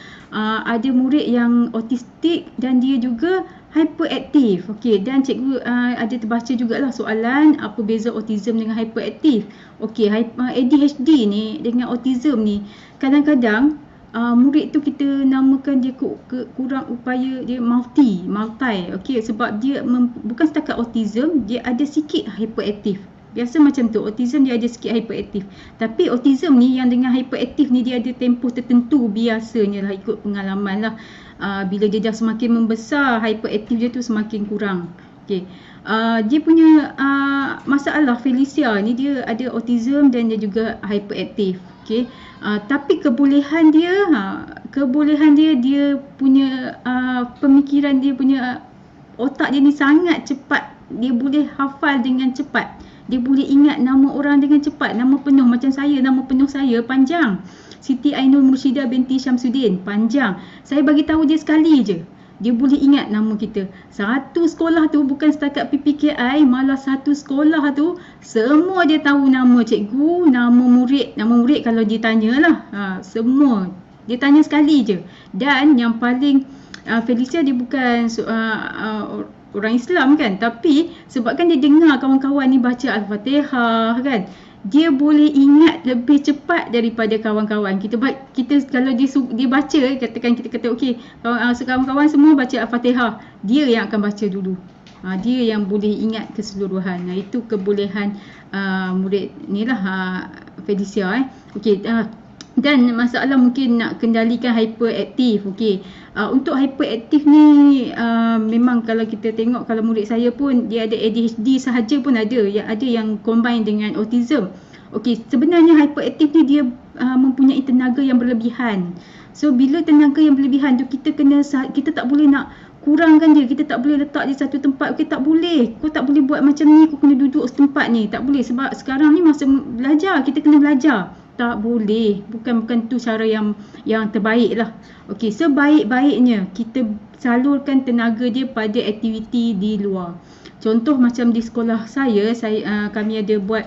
Ada murid yang autistik dan dia juga hyperaktif. Okey, dan cikgu ada terbaca jugalah soalan apa beza autism dengan hyperaktif. Okey, ADHD ni dengan autism ni kadang-kadang murid tu kita namakan dia kurang upaya, dia multi. Okey, sebab dia bukan setakat autism, dia ada sikit hyperaktif. Biasa macam tu, autism dia ada sikit hyperaktif. Tapi autism ni yang dengan hyperaktif ni dia ada tempoh tertentu biasanya lah, ikut pengalaman lah. Bila dia dah semakin membesar, hyperaktif dia tu semakin kurang. Okay. Dia punya masalah Felicia ni, dia ada autism dan dia juga hyperaktif. Okay. Tapi kebolehan dia, dia punya pemikiran dia, punya otak dia ni sangat cepat. Dia boleh hafal dengan cepat. Dia boleh ingat nama orang dengan cepat, nama penuh. Macam saya, nama penuh saya panjang. Siti Ainul Murshidah binti Syamsuddin. Panjang. Saya bagi tahu dia sekali je. Dia boleh ingat nama kita. Satu sekolah tu bukan setakat PPKI, malah satu sekolah tu semua dia tahu nama cikgu, nama murid. Nama murid kalau dia tanyalah. Semua. Dia tanya sekali je. Dan yang paling Felicia dia bukan orang Islam kan, tapi sebabkan dia dengar kawan-kawan ni baca Al-Fatihah kan, dia boleh ingat lebih cepat daripada kawan-kawan. Kita kalau dia baca, katakan kita kata okey, kawan-kawan semua baca Al-Fatihah, dia yang akan baca dulu. Dia yang boleh ingat keseluruhan. Itu kebolehan murid ni lah, Felicia. Okey, dan masalah mungkin nak kendalikan hyperaktif. Okey, untuk hyperaktif ni memang kalau kita tengok, kalau murid saya pun dia ada ADHD sahaja pun ada yang combine dengan autism. Okey, sebenarnya hyperaktif ni dia mempunyai tenaga yang berlebihan. So bila tenaga yang berlebihan tu kita tak boleh nak kurangkan dia. Kita tak boleh letak di satu tempat. Okey, tak boleh. Kau tak boleh buat macam ni, kau kena duduk setempat ni. Tak boleh, sebab sekarang ni masa belajar, kita kena belajar. Tak boleh. Bukan tu cara yang terbaik lah. Okey, sebaik-baiknya kita salurkan tenaga dia pada aktiviti di luar. Contoh macam di sekolah kami ada buat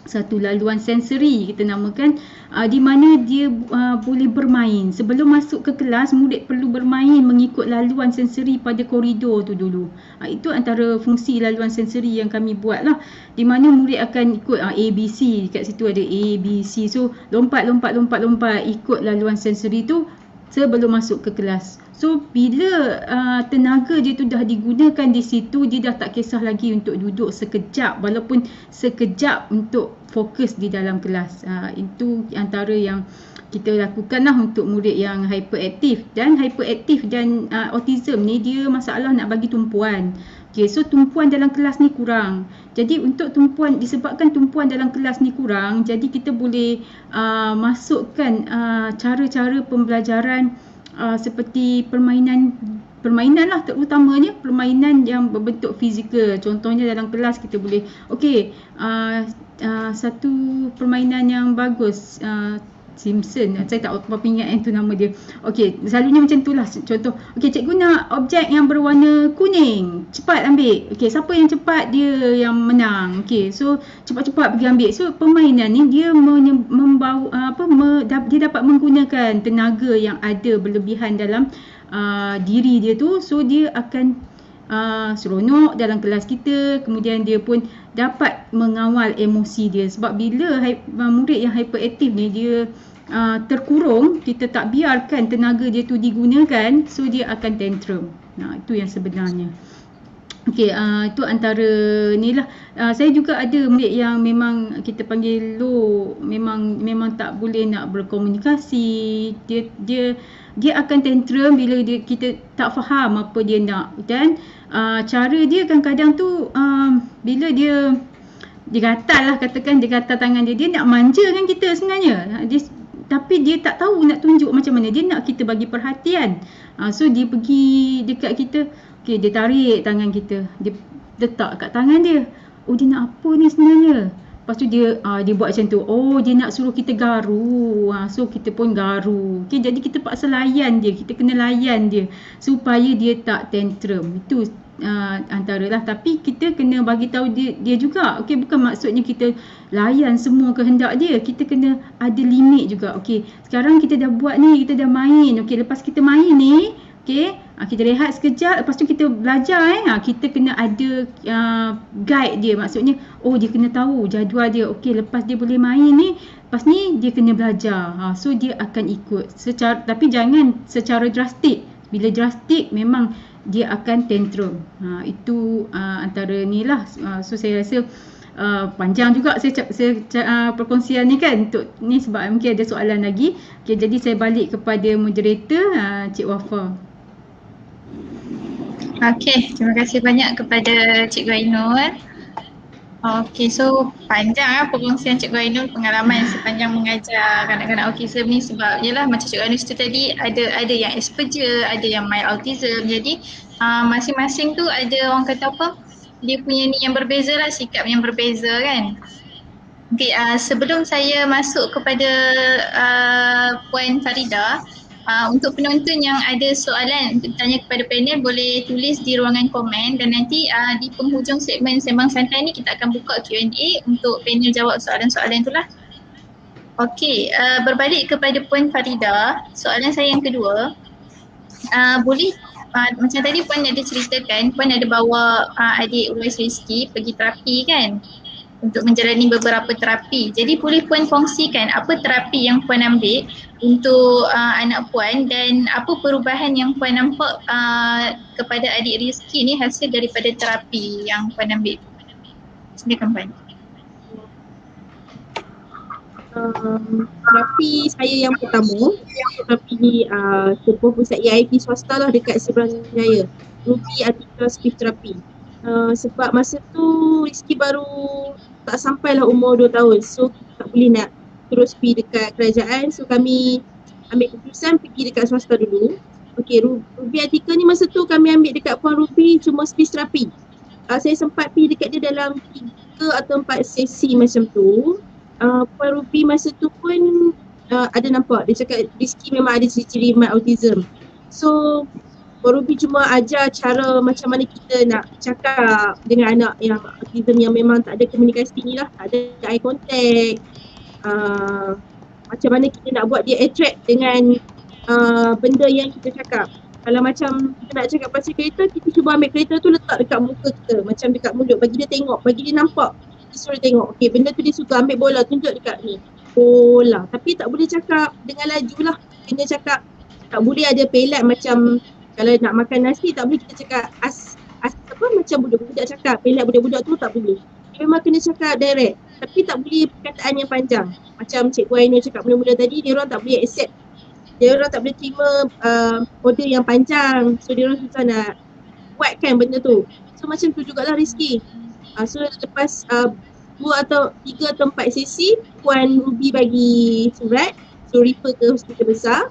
satu laluan sensori, kita namakan, di mana dia boleh bermain. Sebelum masuk ke kelas, murid perlu bermain mengikut laluan sensori pada koridor tu dulu. Itu antara fungsi laluan sensori yang kami buat lah, di mana murid akan ikut ABC, kat situ ada ABC. So lompat ikut laluan sensori tu sebelum masuk ke kelas. So bila tenaga dia tu dah digunakan di situ, dia dah tak kisah lagi untuk duduk sekejap, walaupun sekejap, untuk fokus di dalam kelas. Itu antara yang kita lakukan lah untuk murid yang hyperaktif. Dan hyperaktif dan autism ni dia masalah nak bagi tumpuan. Okay, so tumpuan dalam kelas ni kurang. Jadi untuk disebabkan tumpuan dalam kelas ni kurang, jadi kita boleh masukkan cara-cara pembelajaran seperti permainan lah, terutamanya permainan yang berbentuk fizikal. Contohnya dalam kelas kita boleh, satu permainan yang bagus, Simpson, saya tak apa ingat yang tu nama dia. Okey, selalunya macam tu lah contoh. Okey, cikgu nak objek yang berwarna kuning, cepat ambil. Okey, siapa yang cepat dia yang menang. Okey, so cepat-cepat pergi ambil. So permainan ni dia dia dapat menggunakan tenaga yang ada berlebihan dalam diri dia tu. So dia akan seronok dalam kelas kita. Kemudian dia pun dapat mengawal emosi dia. Sebab bila murid yang hyperaktif ni dia terkurung, kita tak biarkan tenaga dia tu digunakan, so dia akan tantrum. Itu yang sebenarnya. Okey, itu antara ni lah. Saya juga ada murid yang memang kita panggil low, memang tak boleh nak berkomunikasi. Dia akan tantrum bila kita tak faham apa dia nak. Dan cara dia kadang-kadang tu bila dia gatal lah, katakan dia gatal tangan dia nak manjakan kita sebenarnya. Tapi dia tak tahu nak tunjuk macam mana. Dia nak kita bagi perhatian. So dia pergi dekat kita. Okay, dia tarik tangan kita. Dia letak kat tangan dia. Oh, dia nak apa ni sebenarnya? Lepas tu dia buat macam tu. Oh, dia nak suruh kita garu. So kita pun garu. Okay, jadi kita paksa layan dia. Kita kena layan dia supaya dia tak tantrum. Itu antaralah. Tapi kita kena bagi tahu dia juga. Okey, bukan maksudnya kita layan semua kehendak dia. Kita kena ada limit juga. Okey, sekarang kita dah buat ni, kita dah main. Okey, lepas kita main ni, okey, kita rehat sekejap, lepas tu kita belajar. Kita kena ada guide dia. Maksudnya, dia kena tahu jadual dia. Okey, lepas dia boleh main ni, lepas ni dia kena belajar. So dia akan ikut. Tapi jangan secara drastik. Bila drastik memang dia akan tantrum. Itu antara ni lah. So saya rasa panjang juga saya perkongsian ni kan. Untuk ni sebab mungkin ada soalan lagi. Okay, jadi saya balik kepada moderator, Cik Wafa. Okey, terima kasih banyak kepada Cikgu Ainul. Okey, so panjang perkongsian Cikgu Ainul, pengalaman sepanjang mengajar kanak-kanak autism ni. Sebab yelah macam Cikgu Ainul cerita tadi, ada yang Asperger, ada yang mild autism. Jadi masing-masing tu ada, orang kata apa, dia punya ni yang berbeza lah, sikap yang berbeza kan. Okay, sebelum saya masuk kepada Puan Farida, untuk penonton yang ada soalan untuk tanya kepada panel boleh tulis di ruangan komen dan nanti di penghujung segmen Sembang Santai ni kita akan buka Q&A untuk panel jawab soalan-soalan itulah. Okey, berbalik kepada Puan Farida, soalan saya yang kedua, boleh macam tadi Puan ada ceritakan, Puan ada bawa adik Uwais Rizki pergi terapi kan? Untuk menjalani beberapa terapi. Jadi boleh Puan kongsikan apa terapi yang Puan ambil untuk anak Puan dan apa perubahan yang Puan nampak kepada adik Rizki ni hasil daripada terapi yang Puan ambil. Silakan Puan. Terapi saya yang pertama, terapi sebuah pusat EIP swasta lah dekat Seberang Jaya, Ruby Artificial Speech Therapy. Sebab masa tu Rizky baru tak sampailah umur 2 tahun, so tak boleh nak terus pergi dekat kerajaan, so kami ambil keputusan pergi dekat swasta dulu. Okay, Ruby Article ni masa tu kami ambil dekat Puan Ruby cuma speech therapy. Saya sempat pergi dekat dia dalam 3 atau 4 sesi macam tu. Puan Ruby masa tu pun ada nampak, dia cakap Rizky memang ada ciri-ciri mild autism. So Puan Ruby cuma ajar cara macam mana kita nak cakap dengan anak yang autism yang memang tak ada komunikasi ni lah, tak ada eye contact, macam mana kita nak buat dia attract dengan benda yang kita cakap. Kalau macam kita nak cakap pasal kereta, kita cuba ambil kereta tu letak dekat muka kita, macam dekat mulut, bagi dia tengok, bagi dia nampak. Kita suruh tengok, okay benda tu dia suka, ambil bola, tunjuk dekat ni, bola. Tapi tak boleh cakap dengan laju lah, kena cakap, tak boleh ada pelat macam kalau nak makan nasi tak boleh kita cakap apa macam budak-budak cakap, pelat budak-budak tu tak boleh. Dia memang kena cakap direct, tapi tak boleh perkataan yang panjang. Macam Cikgu Aina cakap mula-mula tadi, dia orang tak boleh accept, dia orang tak boleh terima order yang panjang, so dia orang susah nak buatkan benda tu. So macam tu jugalah Rizky. So lepas 2 atau 3 atau 4 sesi, Puan Ruby bagi surat, so refer ke hospital besar.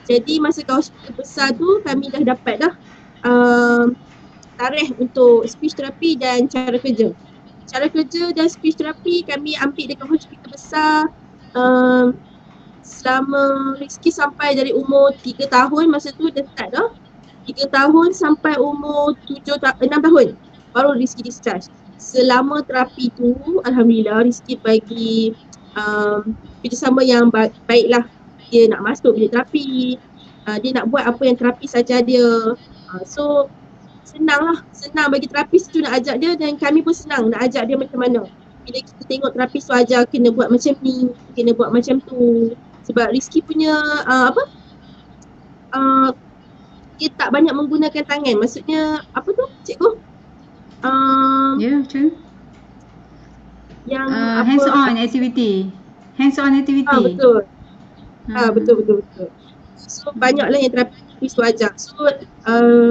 Jadi masa ke hospital besar tu kami dah dapat dah tarikh untuk speech therapy dan cara kerja. Cara kerja dan speech therapy kami ambil dekat hospital besar selama Rizky sampai dari umur 3 tahun, masa tu dah start dah. 3 tahun sampai umur 6 tahun baru Rizky discharge. Selama terapi tu alhamdulillah Rizky bagi kerjasama yang baik lah. Dia nak masuk bilik terapi, dia nak buat apa yang terapis ajar dia. So senang lah, senang bagi terapis tu nak ajak dia, dan kami pun senang nak ajak dia macam mana. Bila kita tengok terapis tu ajar kena buat macam ni, kena buat macam tu. Sebab Rizky punya dia tak banyak menggunakan tangan, maksudnya apa tu cikgu? Macam yang hands-on activity. Hands-on activity. Betul. Betul. So banyaklah yang terapis tu ajar. So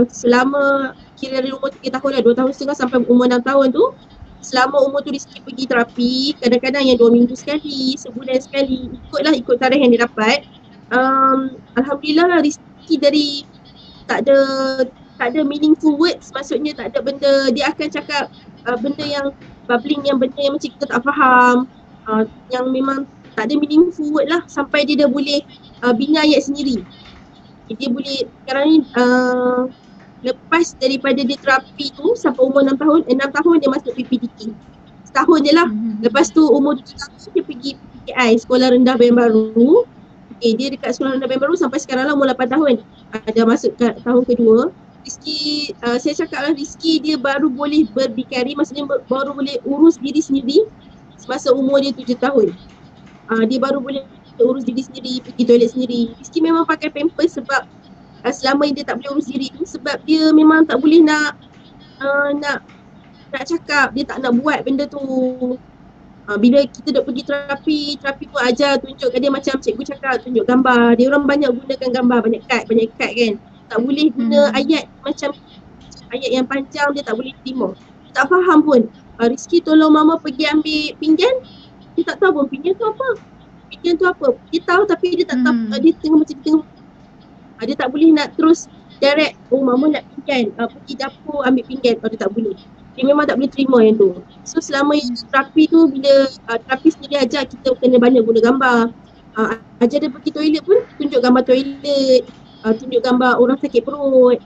selama kira dari umur 3 tahun lah, 2 tahun setengah sampai umur 6 tahun tu, selama umur tu Rizky pergi terapi, kadang-kadang yang 2 minggu sekali, sebulan sekali, ikut tarikh yang dia dapat. Alhamdulillah lah Rizky dari tak ada meaningful words, maksudnya tak ada benda, dia akan cakap benda yang bubbling, yang benda yang macam kita tak faham, yang memang tak ada meaningful word lah, sampai dia dah boleh bina ayat sendiri. Dia boleh sekarang ni lepas daripada dia terapi tu sampai umur 6 tahun dia masuk PPDK. Setahun je lah. Lepas tu umur 7 tahun dia pergi PKI, Sekolah Rendah Bayan Baru. Okay, dia dekat Sekolah Rendah Bayan Baru sampai sekarang lah umur 8 tahun. Dah masuk ke tahun kedua. Rizky, saya cakap lah Rizky dia baru boleh berdikari, maksudnya baru boleh urus diri sendiri semasa umur dia 7 tahun. Dia baru boleh urus diri sendiri, pergi toilet sendiri. Rizky memang pakai pampers sebab selama ini dia tak boleh urus diri tu, sebab dia memang tak boleh nak cakap, dia tak nak buat benda tu. Bila kita dah pergi terapi pun ajar, tunjukkan dia macam cikgu cakap, tunjuk gambar. Dia orang banyak gunakan gambar, banyak kad kan. Tak boleh guna ayat macam ayat yang panjang, dia tak boleh terima. Dia tak faham pun. Rizky tolong mama pergi ambil pinggan, dia tak tahu pun pinggan tu apa. Pinggan tu apa? Dia tahu tapi dia tak tahu, dia tengah macam dia tak boleh nak terus direct, oh mama nak pinggan, pergi dapur ambil pinggan. Dia tak boleh. dia memang tak boleh terima yang tu. So selama yang terapi tu, bila terapis ni dia ajar kita kena banyak guna gambar. Ajar dia pergi toilet pun tunjuk gambar toilet, tunjuk gambar orang sakit perut,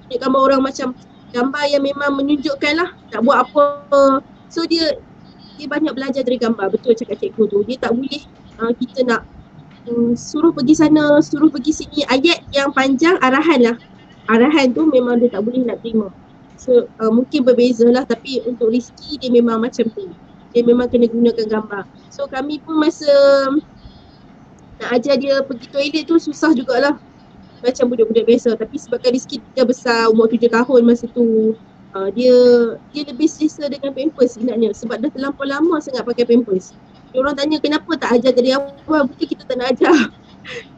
tunjuk gambar orang macam gambar yang memang menunjukkan lah nak buat apa. So dia banyak belajar dari gambar. Betul cakap cikgu tu, dia tak boleh kita nak suruh pergi sana, suruh pergi sini. Ayat yang panjang arahan lah, arahan tu memang dia tak boleh nak terima. So mungkin berbeza lah, tapi untuk Rizky dia memang macam tu, dia memang kena gunakan gambar. So kami pun masa nak ajar dia pergi toilet tu susah jugalah, macam budak-budak biasa. Tapi sebabkan Rizky dah besar, umur 7 tahun masa tu, dia lebih selesa dengan pampers sebenarnya, sebab dah terlampau lama sangat pakai pampers. Diorang tanya kenapa tak ajar dari awal, bukan kita tak nak ajar.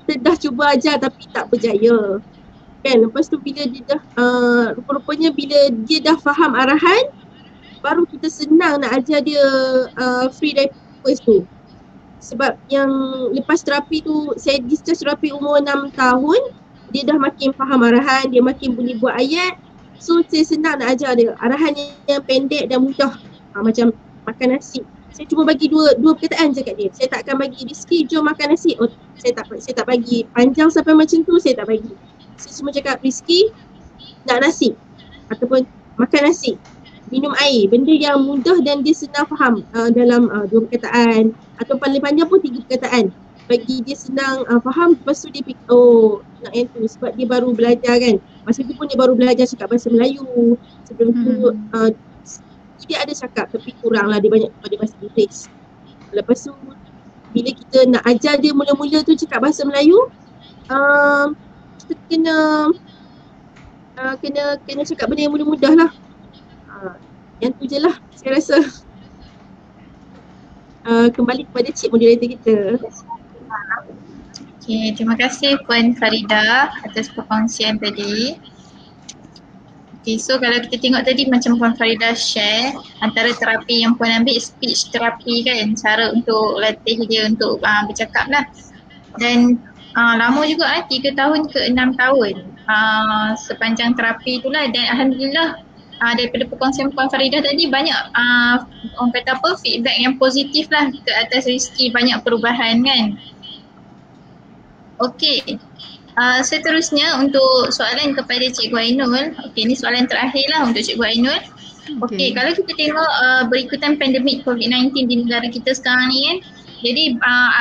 Kita dah cuba ajar tapi tak berjaya kan. Lepas tu bila dia dah rupa-rupanya bila dia dah faham arahan, baru kita senang nak ajar dia free diapers tu. Sebab yang lepas terapi tu, saya discharge terapi umur 6 tahun, dia dah makin faham arahan, dia makin boleh buat ayat. So saya senang nak ajar dia arahan yang pendek dan mudah. Macam makan nasi, saya cuma bagi dua perkataan je kat dia. Saya tak akan bagi Rizky jom makan nasi. Oh, saya tak bagi panjang sampai macam tu, saya tak bagi. Saya cuma cakap Rizky nak nasi ataupun makan nasi, minum air, benda yang mudah dan dia senang faham dalam 2 perkataan atau paling panjang pun 3 perkataan. Bagi dia senang faham. Lepas tu dia fikir oh nak yang tu, sebab dia baru belajar kan. Masa tu pun dia baru belajar cakap bahasa Melayu. Sebelum tu dia ada cakap tapi kurang lah, dia banyak pada bahasa Inggeris. Lepas tu bila kita nak ajar dia mula-mula tu cakap bahasa Melayu, kita kena cakap benda yang mudah-mudah lah. Yang tu je lah saya rasa. Kembali kepada cik moderator kita. Okay, terima kasih Puan Farida atas perkongsian tadi. Okay, so kalau kita tengok tadi macam Puan Farida share antara terapi yang Puan ambil, speech terapi kan, cara untuk latih dia untuk bercakap lah. Dan lama juga 3 tahun ke 6 tahun sepanjang terapi itulah. Dan Alhamdulillah daripada perkongsian Puan Farida tadi banyak orang kata apa, feedback yang positif lah ke atas Rizky, banyak perubahan kan. Okey, seterusnya untuk soalan kepada Cikgu Ainul. Okey, ni soalan terakhir lah untuk Cikgu Ainul. Okey, kalau kita tengok berikutan pandemik COVID-19 di negara kita sekarang ni kan, jadi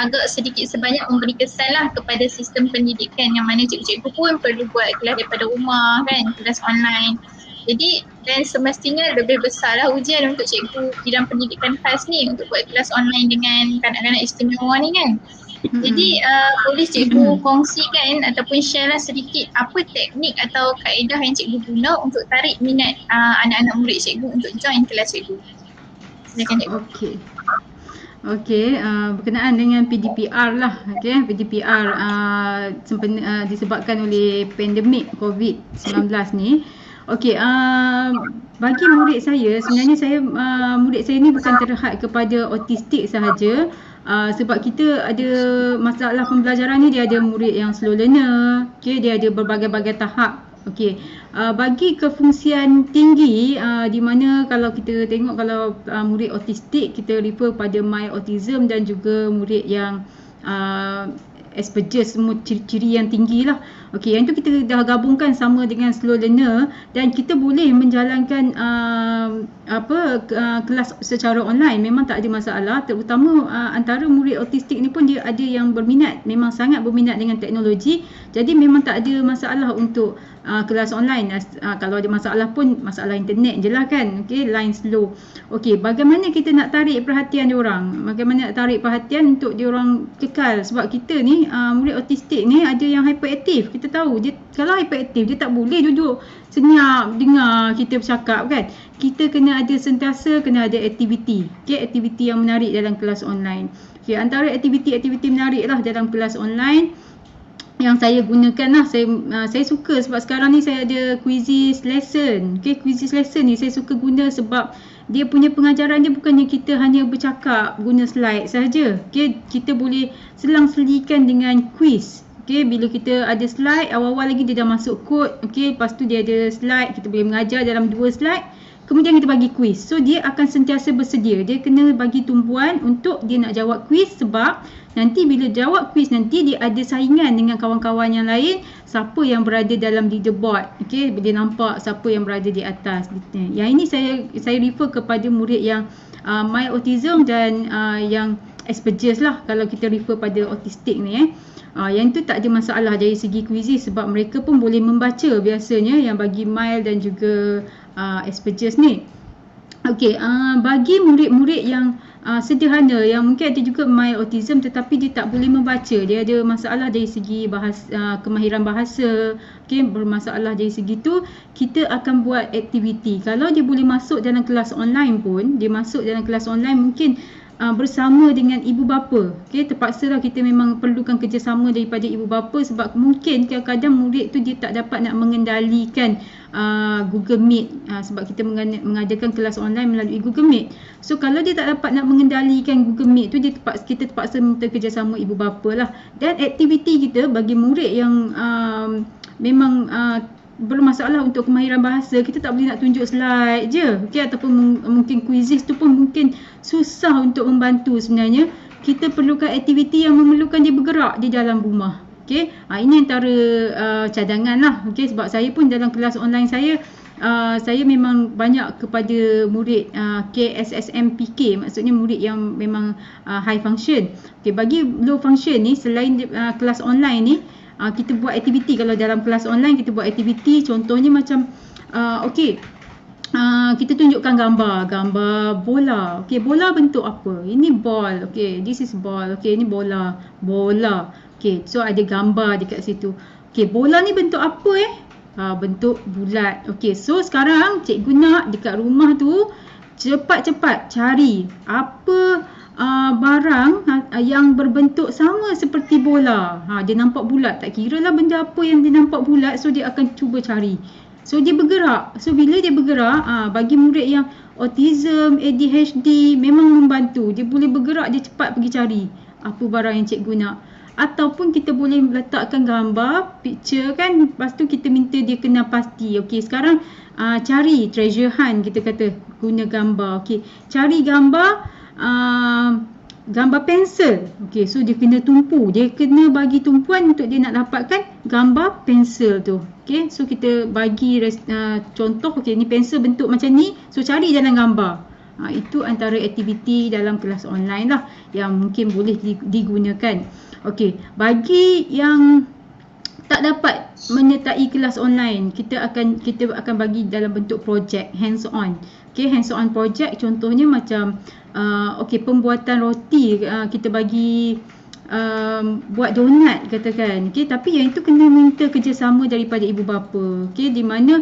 agak sedikit sebanyak memberi kesan lah kepada sistem pendidikan, yang mana cikgu-cikgu pun perlu buat kelas daripada rumah kan, kelas online. Jadi dan semestinya lebih besarlah ujian untuk cikgu bidang pendidikan khas ni untuk buat kelas online dengan kanak-kanak istimewa ni kan. Jadi boleh cikgu kongsikan ataupun share lah sedikit apa teknik atau kaedah yang cikgu guna untuk tarik minat anak-anak murid cikgu untuk join kelas cikgu. Silakan cikgu. Okey, berkenaan dengan PDPR lah. Okey, PDPR disebabkan oleh pandemik COVID-19 ni. Okey, bagi murid saya, sebenarnya murid saya ni bukan terhad kepada autistik sahaja. Sebab kita ada masalah pembelajaran ni, dia ada murid yang slow learner, okay, dia ada berbagai-bagai tahap. Okey, bagi kefungsian tinggi, di mana kalau kita tengok kalau murid autistik kita refer pada mild autism dan juga murid yang Asperger, semua ciri-ciri yang tinggi lah. Okey, yang tu kita dah gabungkan sama dengan slow learner dan kita boleh menjalankan kelas secara online, memang tak ada masalah. Terutama antara murid autistik ni pun dia ada yang berminat, memang sangat berminat dengan teknologi. Jadi memang tak ada masalah untuk kelas online. Kalau ada masalah pun masalah internet je lah kan. Okey, line slow. Okey, bagaimana kita nak tarik perhatian diorang? Bagaimana nak tarik perhatian untuk diorang kekal? Sebab kita ni murid autistik ni ada yang hyperaktif. Kita tahu dia kalau hyperaktif dia tak boleh duduk senyap dengar kita bercakap kan. Kita kena ada sentiasa kena ada aktiviti. Okey, aktiviti yang menarik dalam kelas online. Okey, antara aktiviti-aktiviti menarik lah dalam kelas online yang saya gunakan lah, saya suka sebab sekarang ni saya ada quizzes lesson. Okey, quizzes lesson ni saya suka guna sebab dia punya pengajaran dia bukannya kita hanya bercakap guna slide sahaja. Okey, kita boleh selang-selikan dengan quiz. Okey, bila kita ada slide, awal-awal lagi dia dah masuk kod. Okey, lepas tu dia ada slide, kita boleh mengajar dalam 2 slide. kemudian kita bagi kuis. So dia akan sentiasa bersedia. Dia kena bagi tumpuan untuk dia nak jawab kuis, sebab nanti bila jawab kuis nanti dia ada saingan dengan kawan-kawan yang lain, siapa yang berada dalam leaderboard. Okey, dia nampak siapa yang berada di atas. Yang ini saya refer kepada murid yang mild autism dan yang Asperger's lah, kalau kita refer pada autistik ni. Yang itu tak ada masalah dari segi kuisis, sebab mereka pun boleh membaca biasanya yang bagi mild dan juga Asperger's ni. Okey, bagi murid-murid yang sederhana, yang mungkin ada juga mild autism tetapi dia tak boleh membaca, dia ada masalah dari segi kemahiran bahasa, okey, bermasalah dari segi tu, kita akan buat aktiviti. Kalau dia boleh masuk dalam kelas online pun, dia masuk dalam kelas online mungkin bersama dengan ibu bapa. Okey, terpaksalah kita memang perlukan kerjasama daripada ibu bapa, sebab mungkin kadang-kadang murid tu dia tak dapat nak mengendalikan Google Meet, sebab kita mengadakan kelas online melalui Google Meet. So kalau dia tak dapat nak mengendalikan Google Meet tu, kita terpaksa minta kerjasama ibu bapa lah. Dan aktiviti kita bagi murid yang memang bermasalah untuk kemahiran bahasa, kita tak boleh nak tunjuk slide je, okey, ataupun mungkin quizzes tu pun mungkin susah untuk membantu sebenarnya. Kita perlukan aktiviti yang memerlukan dia bergerak di dalam rumah. Okey, ini antara cadangan lah. Okey, sebab saya pun dalam kelas online saya memang banyak kepada murid KSSM-PK, maksudnya murid yang memang high function. Okey, bagi low function ni, selain kelas online ni, kita buat aktiviti. Kalau dalam kelas online kita buat aktiviti, contohnya macam kita tunjukkan gambar bola. Okey, bola bentuk apa? Ini ball. Okey, this is ball. Okey, ini bola. Okey, so ada gambar dekat situ. Okey, bola ni bentuk apa bentuk bulat. Okey, so sekarang cikgu nak dekat rumah tu cepat-cepat cari apa barang yang berbentuk sama seperti bola. Dia nampak bulat, tak kira lah benda apa yang dia nampak bulat, so dia akan cuba cari. So dia bergerak. So bila dia bergerak, bagi murid yang autism, ADHD memang membantu. Dia boleh bergerak, dia cepat pergi cari apa barang yang cikgu nak. Ataupun kita boleh letakkan gambar, picture kan, lepas tu kita minta dia kenal pasti. Okey, sekarang cari treasure hunt, kita kata guna gambar. Okey, cari gambar pensel. Okey, so dia kena tumpu, dia kena bagi tumpuan untuk dia nak dapatkan gambar pensel tu. Okey, so kita bagi contoh. Okey, ni pensel bentuk macam ni, so cari dalam gambar. Itu antara aktiviti dalam kelas online lah yang mungkin boleh digunakan. Okey, bagi yang tak dapat menyertai kelas online, kita akan bagi dalam bentuk projek hands on. Okey, hands on project contohnya macam pembuatan roti, kita bagi buat donat katakan. Okey, tapi yang itu kena minta kerjasama daripada ibu bapa. Okey, di mana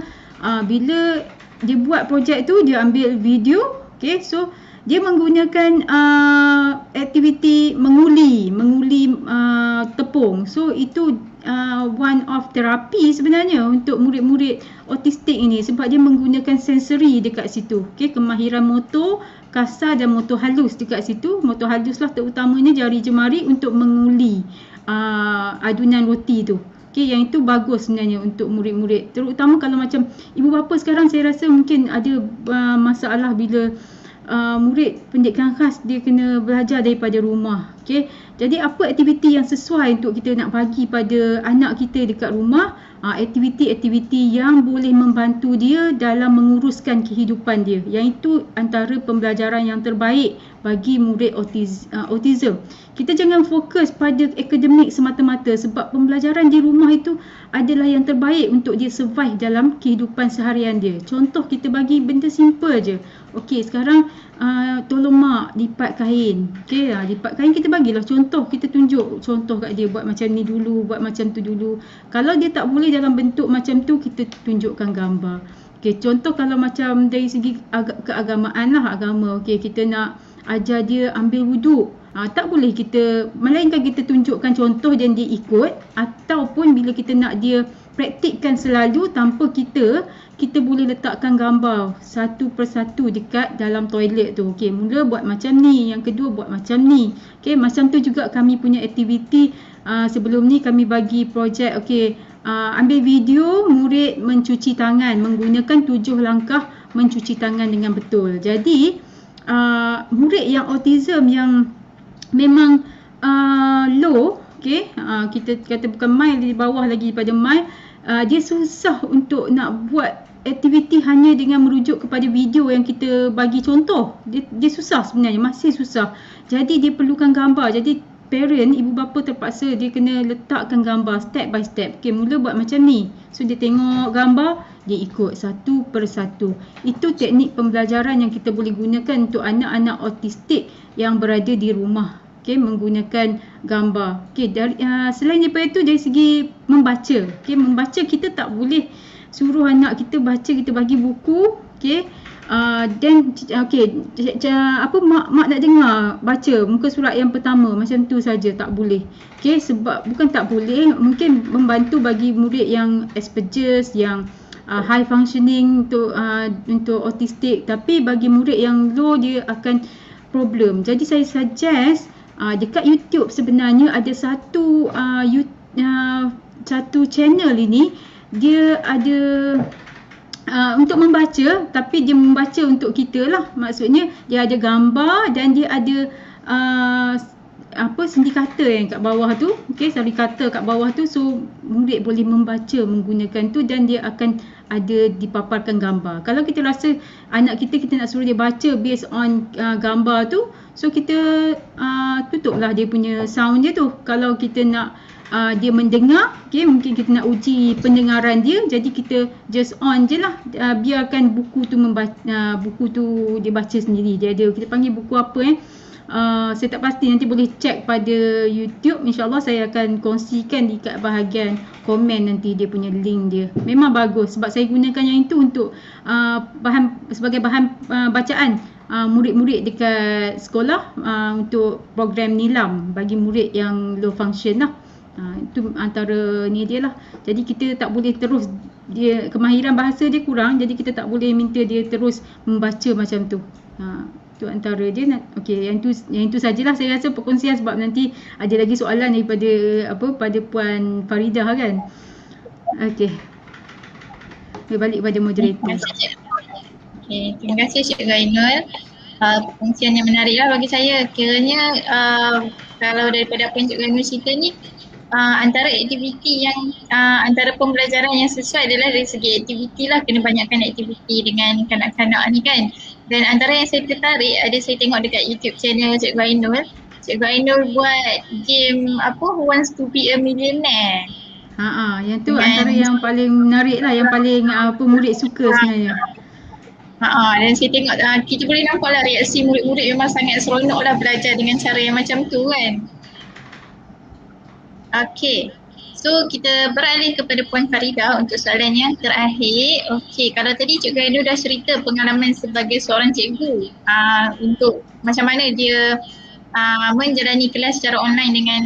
bila dia buat projek tu, dia ambil video. Okey, so dia menggunakan aktiviti menguli tepung. So itu one of terapi sebenarnya untuk murid-murid autistik ini, sebab dia menggunakan sensori dekat situ. Okey, kemahiran motor kasar dan motor halus dekat situ. Motor halus lah terutamanya jari jemari untuk menguli adunan roti tu. Okey, yang itu bagus sebenarnya untuk murid-murid, terutama kalau macam ibu bapa sekarang. Saya rasa mungkin ada masalah bila murid pendidikan khas dia kena belajar daripada rumah. Okey, jadi apa aktiviti yang sesuai untuk kita nak bagi pada anak kita dekat rumah, aktiviti-aktiviti yang boleh membantu dia dalam menguruskan kehidupan dia. Yang itu antara pembelajaran yang terbaik bagi murid autism. Kita jangan fokus pada akademik semata-mata, sebab pembelajaran di rumah itu adalah yang terbaik untuk dia survive dalam kehidupan seharian dia. Contoh, kita bagi benda simple je. Okey, sekarang tolong mak lipat kain. Okey, lipat kain kita bagilah contoh, kita tunjuk contoh kat dia, buat macam ni dulu, buat macam tu dulu. Kalau dia tak boleh dalam bentuk macam tu, kita tunjukkan gambar. Okey, contoh kalau macam dari segi keagamaan lah, agama. Okey, kita nak ajar dia ambil wuduk. Tak boleh melainkan kita tunjukkan contoh dan dia ikut, ataupun bila kita nak dia praktikkan selalu tanpa kita boleh letakkan gambar satu persatu dekat dalam toilet tu. Okey, mula buat macam ni, yang kedua buat macam ni. Okey, macam tu juga kami punya aktiviti. Sebelum ni kami bagi projek, okey, ambil video murid mencuci tangan menggunakan 7 langkah mencuci tangan dengan betul. Jadi murid yang autism yang memang low, kita kata bukan mild, di bawah lagi daripada mild, dia susah untuk nak buat aktiviti hanya dengan merujuk kepada video yang kita bagi contoh. Dia susah sebenarnya, masih susah. Jadi dia perlukan gambar. Jadi parent, ibu bapa terpaksa dia kena letakkan gambar step by step. Mula buat macam ni. So dia tengok gambar, dia ikut satu per satu. Itu teknik pembelajaran yang kita boleh gunakan untuk anak-anak autistik yang berada di rumah. Menggunakan gambar. Selain daripada itu, dari segi membaca. Membaca kita tak boleh suruh anak kita baca, kita bagi buku, dan mak nak dengar baca muka surat yang pertama macam tu saja, tak boleh. Sebab bukan tak boleh, mungkin membantu bagi murid yang Asperger's, yang high functioning untuk autistik, tapi bagi murid yang low dia akan problem. Jadi saya suggest dekat YouTube sebenarnya ada satu channel ini, dia ada untuk membaca, tapi dia membaca untuk kita lah. Maksudnya dia ada gambar dan dia ada sindikata yang kat bawah tu, sindikata kat bawah tu, so murid boleh membaca menggunakan tu dan dia akan ada dipaparkan gambar. Kalau kita rasa anak kita nak suruh dia baca based on gambar tu, so kita tutuplah dia punya sound dia tu. Kalau kita nak dia mendengar, mungkin kita nak uji pendengaran dia, jadi kita just on je lah, biarkan buku tu buku tu dia baca sendiri. Dia ada, kita panggil buku apa saya tak pasti, nanti boleh check pada YouTube. InsyaAllah saya akan kongsikan di kat bahagian komen nanti dia punya link dia. Memang bagus sebab saya gunakan yang itu untuk sebagai bahan bacaan murid-murid dekat sekolah untuk program nilam bagi murid yang low function lah. Itu antara ni dia lah. Jadi kita tak boleh terus, dia kemahiran bahasa dia kurang, jadi kita tak boleh minta dia terus membaca macam tu. Itu antara dia. Okey, yang itu sajalah saya rasa perkongsian, sebab nanti ada lagi soalan daripada pada Puan Faridah kan. Okey. Kita balik pada moderator. Okey, terima kasih Cik Zainul. Perkongsian yang menarik lah bagi saya. Kiranya kalau daripada apa yang Cik Zainul cerita ni, antara aktiviti yang antara pembelajaran yang sesuai adalah dari segi aktiviti lah, kena banyakkan aktiviti dengan kanak-kanak ni kan. Dan antara yang saya tertarik, ada saya tengok dekat YouTube channel Cik Zainul. Cik Zainul buat game Who Wants to be a Millionaire. Yang tu antara yang paling menarik lah, yang paling murid suka sebenarnya. Dan saya tengok kita boleh nampak lah reaksi murid-murid memang sangat seronok lah belajar dengan cara yang macam tu kan. Okey, so kita beralih kepada Puan Faridah untuk soalan yang terakhir. Okey, kalau tadi Cik Zainul dah cerita pengalaman sebagai seorang cikgu untuk macam mana dia menjalani kelas secara online dengan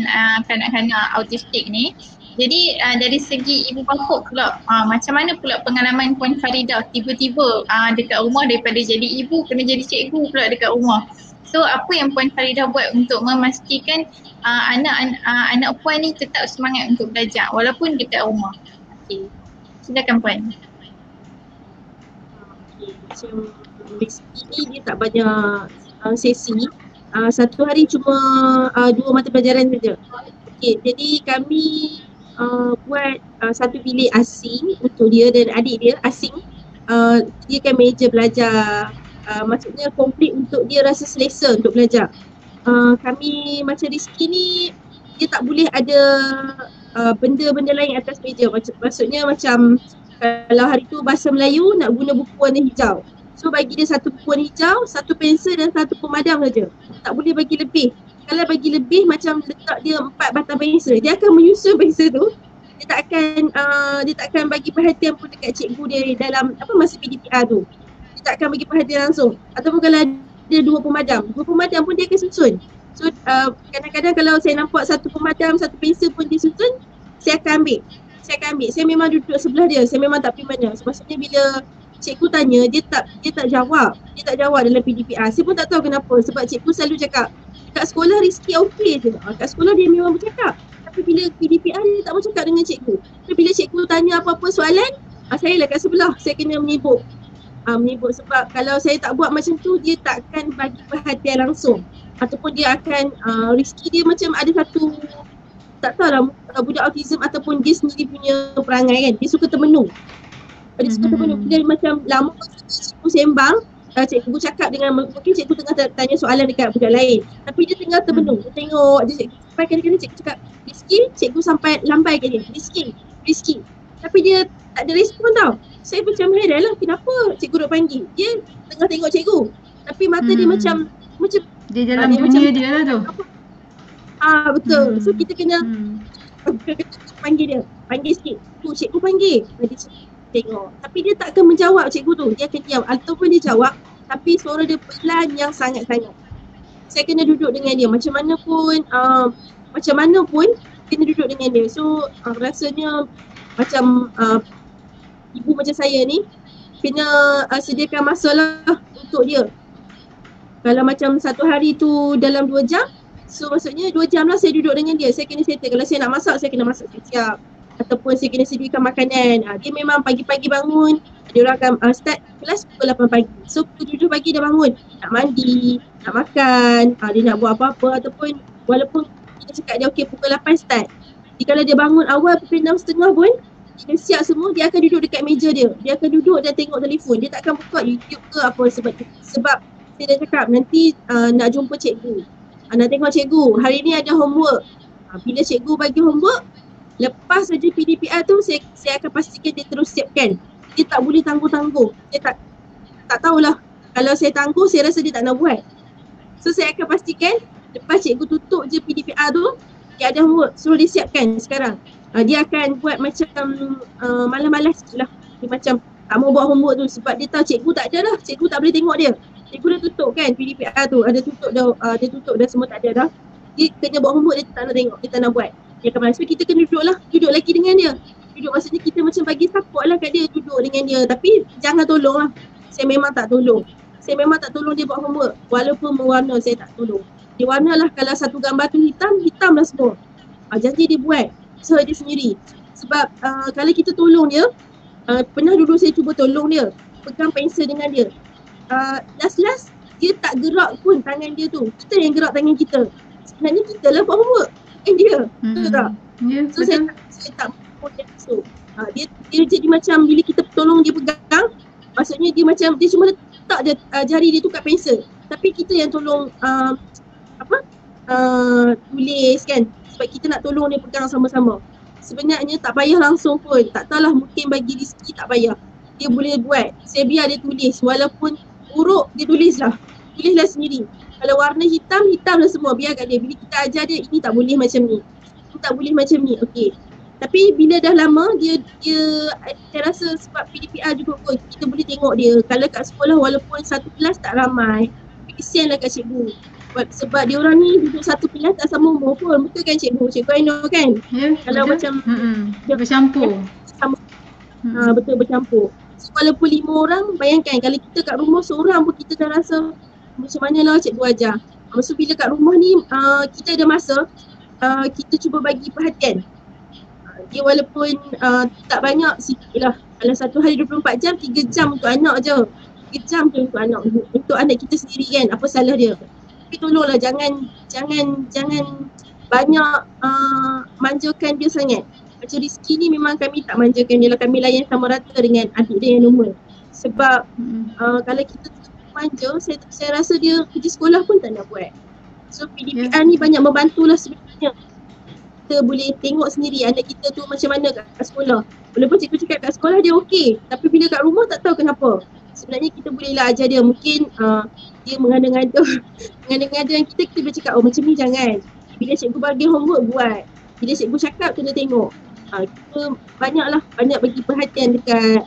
kanak-kanak autistik ni. Jadi dari segi ibu bapa pula, macam mana pula pengalaman Puan Faridah tiba-tiba dekat rumah, daripada jadi ibu kena jadi cikgu pula dekat rumah. So apa yang Puan Faridah buat untuk memastikan anak puan ni tetap semangat untuk belajar walaupun dekat rumah? Okey, silakan Puan. Macam basically dia tak banyak sesi. Satu hari cuma 2 mata pelajaran saja. Okey, jadi kami buat satu bilik asing untuk dia dan adik dia, asing. Dia kan meja belajar, maksudnya komplit untuk dia rasa selesa untuk belajar. Kami macam Rizky ni, dia tak boleh ada benda-benda lain atas meja. Maksudnya macam kalau hari tu bahasa Melayu nak guna buku warna hijau, so bagi dia satu buku warna hijau, satu pensel dan satu pemadam saja. Tak boleh bagi lebih. Kalau bagi lebih, macam letak dia 4 batang pensel, dia akan menyusun pensel tu. Dia tak akan bagi perhatian pun dekat cikgu dia dalam masa PDPR tu. Dia tak akan bagi perhatian langsung. Ataupun kalau ada 2 pemadam pun dia akan susun. So kadang-kadang kalau saya nampak satu pemadam, satu pensel pun dia susun, saya akan ambil. Saya memang duduk sebelah dia, saya memang tak pergi mana. Maksudnya bila cikgu tanya, dia tak jawab. Dia tak jawab dalam PDPR. Saya pun tak tahu kenapa, sebab cikgu selalu cakap kat sekolah Rizky okey je. Kat sekolah dia memang bercakap. Tapi bila PDPR dia tak bercakap dengan cikgu. Tapi bila cikgu tanya apa-apa soalan, saya lah kat sebelah, saya kena menyibuk. menyebut. Sebab kalau saya tak buat macam tu, dia takkan bagi perhatian langsung. Ataupun dia akan Rizky dia macam ada satu, tak tahulah, budak autism ataupun dia sendiri punya perangai kan. Dia suka termenung. Dia suka termenung. Dia macam lama cikgu sembang, cikgu cakap dengan, mungkin cikgu tengah tanya soalan dekat budak lain, tapi dia tengah termenung. Dia tengok, dia sampai kadang-kadang cikgu cakap Rizky, cikgu sampai lambai ke dia, Rizky. Tapi dia tak ada respon tau. Saya macam heran lah, kenapa cikgu duk panggil. Dia tengah tengok cikgu, tapi mata dia macam dia dalam dunia dia lah tu. Betul. So kita kena panggil dia, panggil sikit. Cikgu panggil. Dia tengok. Tapi dia takkan menjawab cikgu tu. Dia akan diam. Ataupun dia jawab, tapi suara dia pelan yang sangat-sangat. Saya kena duduk dengan dia. Macam mana pun kena duduk dengan dia. So rasanya macam ibu macam saya ni kena sediakan masa lah untuk dia. Kalau macam satu hari tu dalam 2 jam, so maksudnya 2 jam lah saya duduk dengan dia. Saya kena settle. Kalau saya nak masak, saya kena masak siap-siap. Ataupun saya kena sediakan makanan. Dia memang pagi-pagi bangun, dia orang akan start kelas pukul 8 pagi. So pukul 7 pagi dia bangun, nak mandi, nak makan, dia nak buat apa-apa. Ataupun walaupun kita cakap dia okey pukul 8 start, jadi kalau dia bangun awal pukul 6.30 pun, dia siap semua, dia akan duduk dekat meja dia. Dia akan duduk dan tengok telefon. Dia takkan buka YouTube ke apa. Sebab saya dah cakap nanti nak jumpa cikgu, nak tengok cikgu, hari ni ada homework. Bila cikgu bagi homework, lepas saja PDPR tu saya akan pastikan dia terus siapkan. Dia tak boleh tangguh-tangguh. Saya tak tahulah, kalau saya tangguh saya rasa dia tak nak buat. So saya akan pastikan lepas cikgu tutup je PDPR tu, dia ada homework, suruh dia siapkan sekarang. Dia akan buat macam malas-malas sikit lah. Dia macam tak mau buat homework tu sebab dia tahu cikgu tak ada dah. Cikgu tak boleh tengok dia. Cikgu dah tutup kan PDPR tu, dia tutup dah, semua tak ada dah. Dia kena buat homework, dia tak nak tengok, dia tak nak buat. Dia akan malas. So kita kena duduk lagi dengan dia. Duduk maksudnya kita macam bagi support lah kat dia, duduk dengan dia. Tapi jangan tolong lah. Saya memang tak tolong dia buat homework. Walaupun mewarna saya tak tolong. Dia warna lah, kalau satu gambar tu hitam lah semua. Janji dia buat usaha dia sendiri. Sebab kalau kita tolong dia, pernah dulu saya cuba tolong dia, pegang pensel dengan dia. Last dia tak gerak pun tangan dia tu. Kita yang gerak tangan kita. Sebenarnya kita lah buat homework, bukan dia. Betul tak? So saya tak mahu dia masuk. Dia jadi macam bila kita tolong dia pegang, maksudnya dia macam dia cuma letak jari dia tu kat pensel. Tapi kita yang tolong tulis kan. Sebab kita nak tolong dia pegang sama-sama. Sebenarnya tak payah langsung pun. Tak tahulah, mungkin bagi Rizky tak payah. Dia boleh buat. Saya biar dia tulis. Walaupun huruf dia tulislah sendiri. Kalau warna hitam lah semua, biar kat dia. Bila kita ajar dia, ini tak boleh macam ni, ini tak boleh macam ni, okey. Tapi bila dah lama, dia saya rasa sebab PDPR juga pun, kita boleh tengok dia. Kalau kat sekolah walaupun satu kelas tak ramai, kesian lah kat cikgu. Sebab dia orang ni duduk satu kelas tak sama umur pun. Betul kan cikgu Aino kan? Kalau betul. Macam dia bercampur. Betul, bercampur. So, walaupun 5 orang, bayangkan kalau kita kat rumah seorang pun kita dah rasa macam mana lah cikgu ajar. So bila kat rumah ni kita ada masa, kita cuba bagi perhatian. Dia walaupun tak banyak, sikit lah. Kalau satu hari 24 jam, 3 jam untuk anak je. 3 jam tu untuk anak kita sendiri kan, apa salah dia. Tapi tolonglah jangan banyak manjakan dia sangat. Macam Rizky ni memang kami tak manjakan dia lah, kami layan sama rata dengan adik dia yang normal. Sebab kalau kita manja, saya rasa dia kerja sekolah pun tak nak buat. So PDPR ni banyak membantulah sebenarnya. Kita boleh tengok sendiri anak kita tu macam mana kat sekolah. Walaupun cikgu cakap kat sekolah dia okey, tapi bila kat rumah tak tahu kenapa. Sebenarnya kita bolehlah ajar dia. Mungkin dia mengada-ngada dengan kita boleh cakap, oh macam ni jangan. Bila cikgu bagi homework buat. Bila cikgu cakap kena tengok. Kita banyak bagi perhatian dekat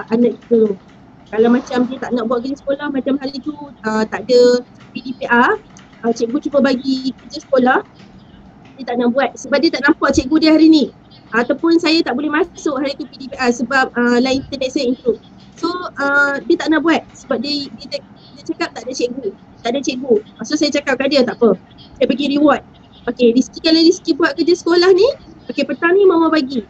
anak kita tu. Kalau macam dia tak nak buat kerja sekolah, macam hari tu tak ada PDPR, cikgu cuba bagi kerja sekolah, dia tak nak buat sebab dia tak nampak cikgu dia hari ni. Ataupun saya tak boleh masuk hari tu PDPR sebab line internet saya improve. So dia tak nak buat sebab dia cakap tak ada cikgu. So saya cakap kat dia, tak apa, saya bagi reward. Okay, kalau Rizky buat kerja sekolah ni, okay, petang ni mama bagi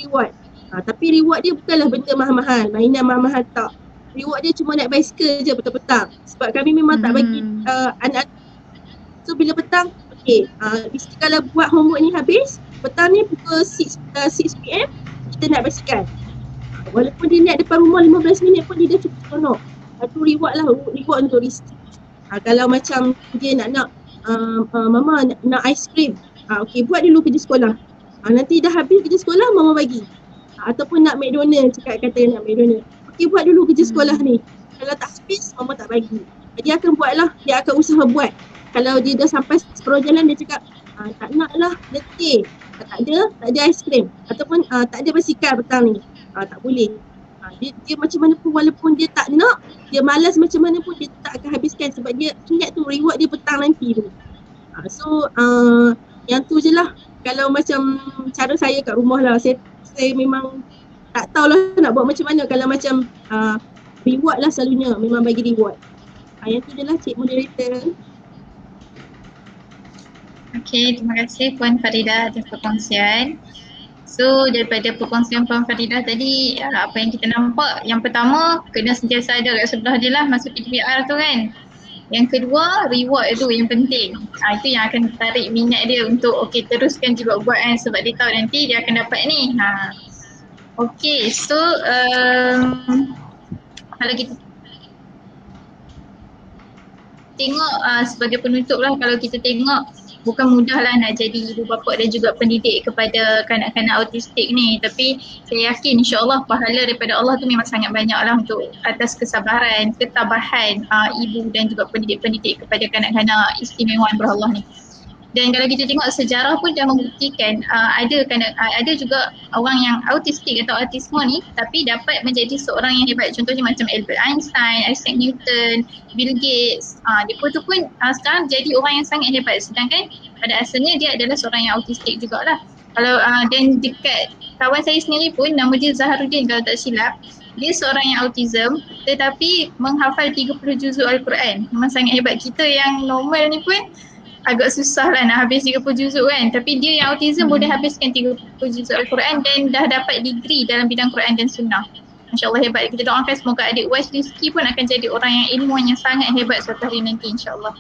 reward. Tapi reward dia bukanlah benda mahal-mahal, mainan mahal-mahal tak. reward dia cuma naik basikal je petang-petang. Sebab kami memang tak bagi anak. So bila petang, mesti kalau buat homework ni habis, petang ni pukul 6 PM kita naik basikal. Walaupun dia naik depan rumah 15 minit pun dia dah cukup seronok. Itu reward lah, reward untuk Rizky. Kalau macam dia nak mama nak aiskrim, okey buat dulu kerja sekolah. Nanti dah habis kerja sekolah mama bagi. Ataupun nak McDonald, kata nak McDonald. Okey buat dulu kerja sekolah ni. Kalau tak habis mama tak bagi. Dia akan buat lah, dia akan usaha buat. Kalau dia dah sampai separuh jalan dia cakap tak nak lah, letih. Tak ada aiskrim. Ataupun tak ada basikal petang ni. Tak boleh. Dia macam mana pun walaupun dia tak nak, dia malas macam mana pun dia tak akan habiskan sebab dia ingat tu reward dia petang nanti tu. So yang tu je lah. Kalau macam cara saya kat rumah lah, saya memang tak tahulah nak buat macam mana. Kalau macam reward lah selalunya, memang bagi reward. Yang tu je lah Cik Moderator. Okay, terima kasih Puan Faridah atas perkongsian. So daripada perkongsian Puan Faridah tadi, apa yang kita nampak, yang pertama kena sentiasa ada kat sebelah dia lah masa PTPR tu kan. Yang kedua, reward tu yang penting. Itu yang akan tarik minat dia untuk okay teruskan juga buat kan, sebab dia tahu nanti dia akan dapat ni. Okay, so kalau kita tengok sebagai penutup lah, kalau kita tengok bukan mudah lah nak jadi ibu bapa dan juga pendidik kepada kanak-kanak autistik ni. Tapi saya yakin insyaAllah pahala daripada Allah tu memang sangat banyak lah untuk atas kesabaran, ketabahan ibu dan juga pendidik-pendidik kepada kanak-kanak istimewa yang berallah ni. Dan kalau kita tengok sejarah pun dah membuktikan ada juga orang yang autistik atau autisme ni tapi dapat menjadi seorang yang hebat. Contohnya macam Albert Einstein, Isaac Newton, Bill Gates. Dia tu pun sekarang jadi orang yang sangat hebat, sedangkan pada asalnya dia adalah seorang yang autistik jugalah. Kalau dan dekat kawan saya sendiri pun nama dia Zaharuddin kalau tak silap. Dia seorang yang autism tetapi menghafal 30 juzuk Al-Quran. Memang sangat hebat. Kita yang normal ni pun agak susah lah nak habis 30 juzuk kan. Tapi dia yang autism boleh habiskan 30 juzuk Al-Quran dan dah dapat degree dalam bidang Quran dan Sunnah. Masya Allah hebat. Kita doakan semoga adik Wais Rizky pun akan jadi orang yang ilmuwan yang sangat hebat suatu hari nanti insyaAllah.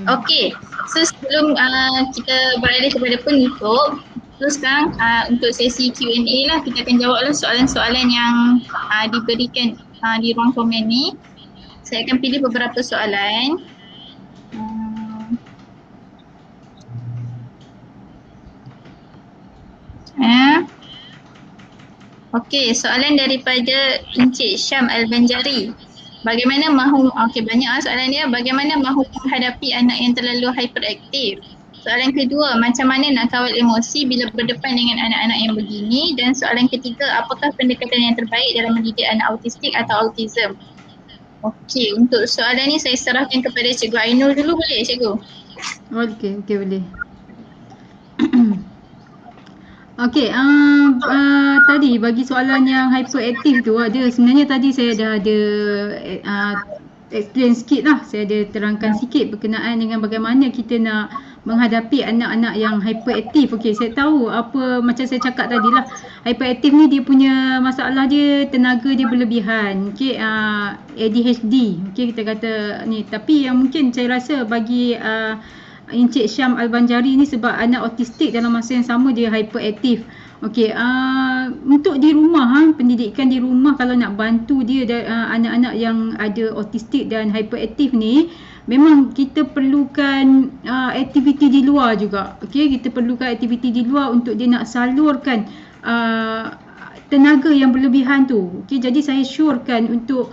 Okay, so sebelum kita beralih kepada penutup, so sekarang untuk sesi Q&A lah, kita akan jawablah soalan-soalan yang diberikan di ruang komen ni. Saya akan pilih beberapa soalan. Okey, soalan daripada Encik Syam Al-Banjari. Bagaimana mahu, banyak soalan dia. Bagaimana mahu menghadapi anak yang terlalu hyperaktif? Soalan kedua, macam mana nak kawal emosi bila berdepan dengan anak-anak yang begini? Dan soalan ketiga, apakah pendekatan yang terbaik dalam mendidik anak autistik atau autism? Okey, untuk soalan ni saya serahkan kepada Cikgu Ainul dulu, boleh Cikgu? Okey, boleh. Okey, tadi bagi soalan yang hyperaktif tu sebenarnya tadi saya dah ada explain sikit lah. Saya ada terangkan sikit berkenaan dengan bagaimana kita nak menghadapi anak-anak yang hyperaktif. Okey, saya tahu apa macam saya cakap tadi lah. Hyperaktif ni dia punya masalah dia, tenaga dia berlebihan. Okey, ADHD. Okey, kita kata ni. Tapi yang mungkin saya rasa bagi Encik Syam Al-Banjari ni sebab anak autistik dalam masa yang sama dia hyperaktif. Okey, untuk di rumah pendidikan di rumah kalau nak bantu dia anak-anak yang ada autistik dan hyperaktif ni, memang kita perlukan aktiviti di luar juga. Okey, kita perlukan aktiviti di luar untuk dia nak salurkan tenaga yang berlebihan tu. Okey, jadi saya syorkan untuk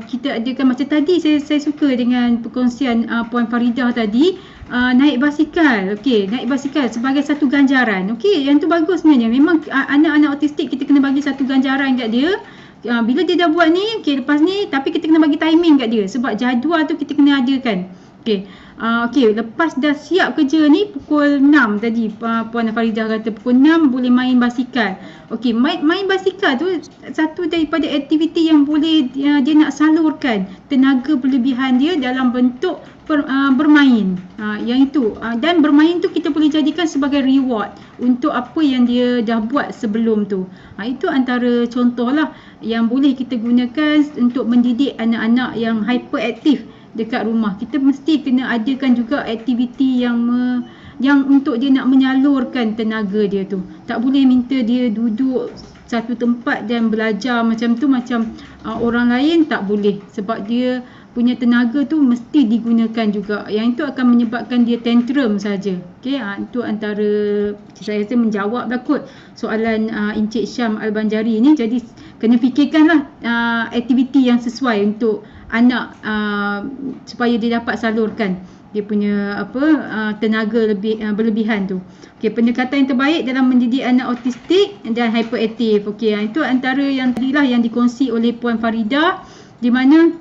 kita adakan macam tadi saya suka dengan perkongsian Puan Faridah tadi, naik basikal. Okey, naik basikal sebagai satu ganjaran. Okey, yang tu bagus sebenarnya. Memang anak-anak autistik kita kena bagi satu ganjaran kat dia. Bila dia dah buat ni, okey lepas ni, tapi kita kena bagi timing kat dia sebab jadual tu kita kena adakan. Okey. Okey, lepas dah siap kerja ni pukul 6 tadi Puan Faridah kata pukul 6 boleh main basikal. Okey, main basikal tu satu daripada aktiviti yang boleh dia nak salurkan tenaga berlebihan dia dalam bentuk bermain. Yang itu dan bermain tu kita boleh jadikan sebagai reward untuk apa yang dia dah buat sebelum tu. Itu antara contohlah yang boleh kita gunakan untuk mendidik anak-anak yang hyperaktif dekat rumah. Kita mesti kena adakan juga aktiviti yang untuk dia nak menyalurkan tenaga dia tu. Tak boleh minta dia duduk satu tempat dan belajar macam tu macam orang lain, tak boleh, sebab dia punya tenaga tu mesti digunakan juga. Yang itu akan menyebabkan dia tantrum saja. Okey, itu antara saya rasa menjawab lah kot soalan Encik Syam Al-Banjari ni. Jadi kena fikirkanlah aktiviti yang sesuai untuk anak supaya dia dapat salurkan dia punya tenaga berlebihan tu. Okey, pendekatan yang terbaik dalam mendidik anak autistik dan hyperaktif. Okey, itu antara yang tadilah yang dikongsi oleh Puan Faridah, di mana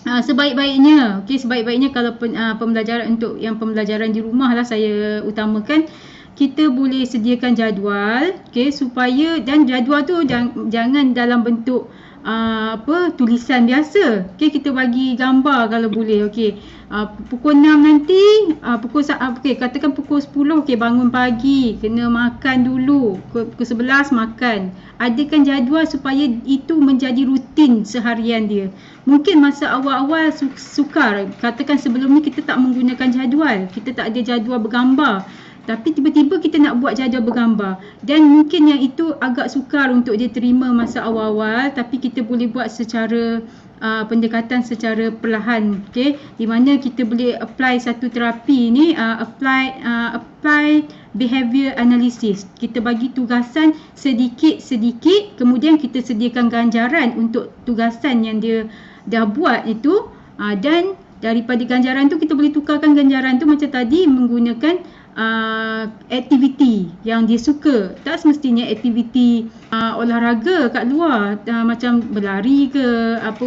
sebaik-baiknya kalau pembelajaran untuk yang pembelajaran di rumah lah saya utamakan, kita boleh sediakan jadual, okey, supaya dan jadual tu jangan dalam bentuk tulisan biasa. Okey, kita bagi gambar kalau boleh. Okey, pukul 6 nanti katakan pukul 10 okey, bangun pagi, kena makan dulu, pukul 11 makan. Adakan jadual supaya itu menjadi rutin seharian dia. Mungkin masa awal-awal sukar, katakan sebelum ni kita tak menggunakan jadual, kita tak ada jadual bergambar. Tapi tiba-tiba kita nak buat jadual bergambar, dan mungkin yang itu agak sukar untuk dia terima masa awal-awal, tapi kita boleh buat secara pendekatan secara perlahan, okey, di mana kita boleh apply satu terapi ni, apply behavior analysis. Kita bagi tugasan sedikit-sedikit, kemudian kita sediakan ganjaran untuk tugasan yang dia dah buat itu, dan daripada ganjaran tu kita boleh tukarkan ganjaran tu macam tadi menggunakan aktiviti yang dia suka. Tak semestinya aktiviti olahraga kat luar, macam berlari ke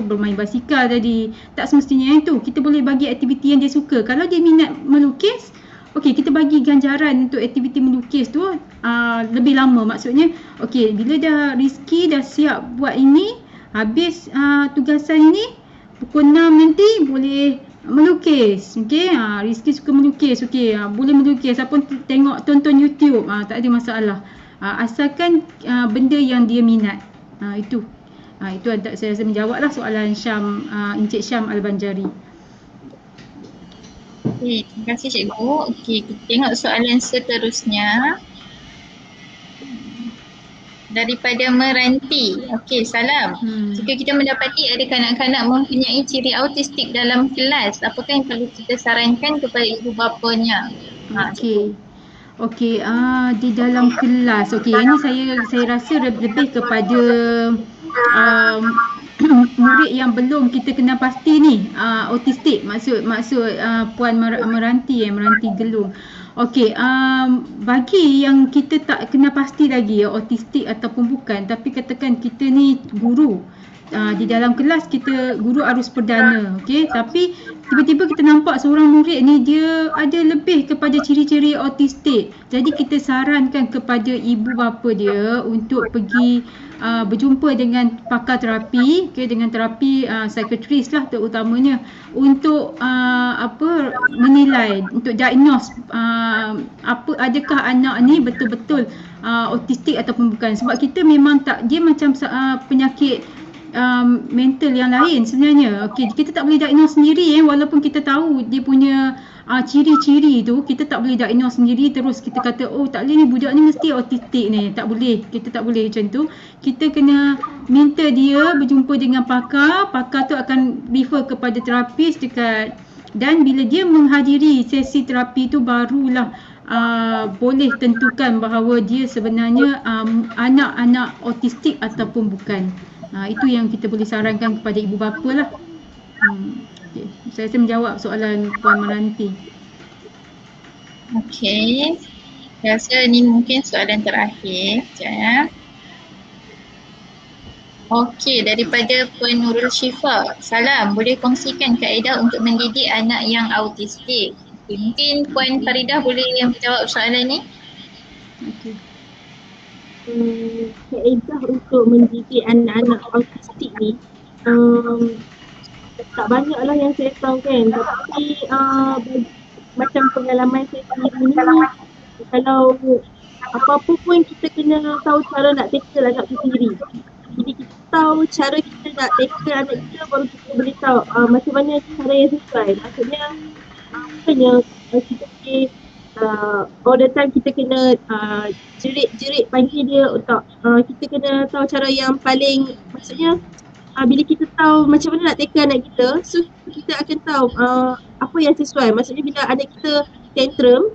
bermain basikal tadi. Tak semestinya yang tu. Kita boleh bagi aktiviti yang dia suka. Kalau dia minat melukis, okey, kita bagi ganjaran untuk aktiviti melukis tu lebih lama. Maksudnya okey, bila dah Rizky dah siap buat ini, habis tugasan ini, pukul 6 nanti boleh melukis. Okey, Rizky suka melukis. Okey, boleh melukis ataupun tonton YouTube, tak ada masalah. Asalkan benda yang dia minat. Itu saya rasa menjawablah soalan Encik Syam Al-Banjari. Okey, terima kasih cikgu. Okey, kita tengok soalan seterusnya. Daripada Meranti. Okey, salam. Jika kita mendapati ada kanak-kanak mempunyai ciri autistik dalam kelas, apakah yang perlu kita sarankan kepada ibu bapanya? Okey, di dalam kelas. Okey, yang ni saya rasa lebih kepada murid yang belum kita kenal pasti ni autistik. Maksud Puan Meranti Gelung. Okey, bagi yang kita tak kenal pasti lagi autistik ataupun bukan, tapi katakan kita ni guru, di dalam kelas kita guru arus perdana, okey, tapi tiba-tiba kita nampak seorang murid ni dia ada lebih kepada ciri-ciri autistik. Jadi kita sarankan kepada ibu bapa dia untuk pergi berjumpa dengan pakar terapi, okey, dengan terapi psikiatris lah terutamanya, untuk menilai, untuk diagnose adakah anak ni betul-betul autistik ataupun bukan. Sebab kita memang dia macam penyakit mental yang lain sebenarnya. Okey, kita tak boleh diagnose sendiri, walaupun kita tahu dia punya ciri-ciri tu, kita tak boleh diagnose sendiri terus kita kata oh tak boleh ni, budak ni mesti autistik ni. Tak boleh, kita tak boleh macam tu. Kita kena minta dia berjumpa dengan pakar tu akan refer kepada terapis dekat, dan bila dia menghadiri sesi terapi tu barulah boleh tentukan bahawa dia sebenarnya anak-anak autistik ataupun bukan. Itu yang kita boleh sarankan kepada ibu bapa lah. Okay. Saya rasa menjawab soalan Puan Meranti. Okey, saya rasa ni mungkin soalan terakhir. Sekejap ya. Okey, daripada Puan Nurul Syifa. Salam, boleh kongsikan kaedah untuk mendidik anak yang autistik? Mungkin Puan Faridah boleh menjawab soalan ni. Okey. Kaedah untuk mendidik anak-anak autistik ni tak banyak lah yang saya tahu kan, tapi macam pengalaman saya sendiri ni, kalau apa-apa pun kita kena tahu cara nak tackle anak kita sendiri. Jadi kita tahu cara kita nak tackle anak kita, baru kita boleh tahu macam mana cara yang sesuai. Maksudnya bukannya kita boleh all the time kita kena jerit-jerit panggil dia untuk kita kena tahu cara yang paling, maksudnya bila kita tahu macam mana nak tackle anak kita, so kita akan tahu apa yang sesuai. Maksudnya bila anak kita tantrum,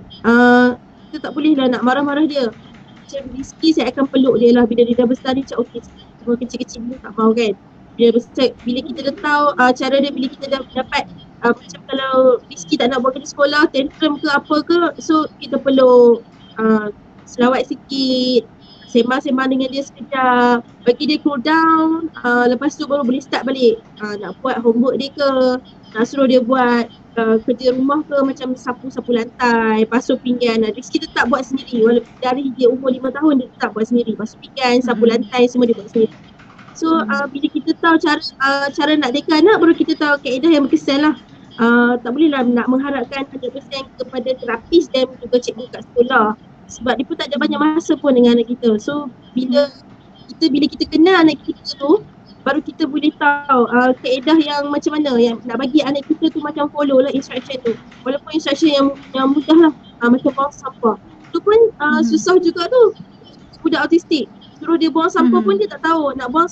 kita tak boleh lah nak marah-marah dia. Macam Rizky, saya akan peluk dia lah bila dia dah besar ni, macam okey, semua kecil-kecil ni tak mau kan. Bila kita dah tahu cara dia, bila kita dah dapat macam kalau Rizky tak nak buat kerja sekolah, tantrum ke apa ke, so kita peluk, selawat sikit, sembang-sembang dengan dia sekejap, bagi dia cool down, lepas tu baru boleh start balik. Nak buat homework dia ke, nak suruh dia buat kerja rumah ke, macam sapu-sapu lantai, basuh pinggan. Rizky tetap buat sendiri, walaupun dari dia umur 5 tahun dia tetap buat sendiri, basuh pinggan, sapu lantai, semua dia buat sendiri. So bila kita tahu cara nak tackle anak, baru kita tahu kaedah yang berkesan lah. Tak boleh lah nak mengharapkan 100% kepada terapis dan juga cikgu kat sekolah, sebab dia pun tak ada banyak masa pun dengan anak kita. So bila kita kenal anak kita tu, baru kita boleh tahu kaedah yang macam mana yang nak bagi anak kita tu, macam follow lah instruction tu. Walaupun instruction yang mudah lah, macam buang sampah tu pun susah juga tu. Budak autistik, suruh dia buang sampah pun dia tak tahu nak buang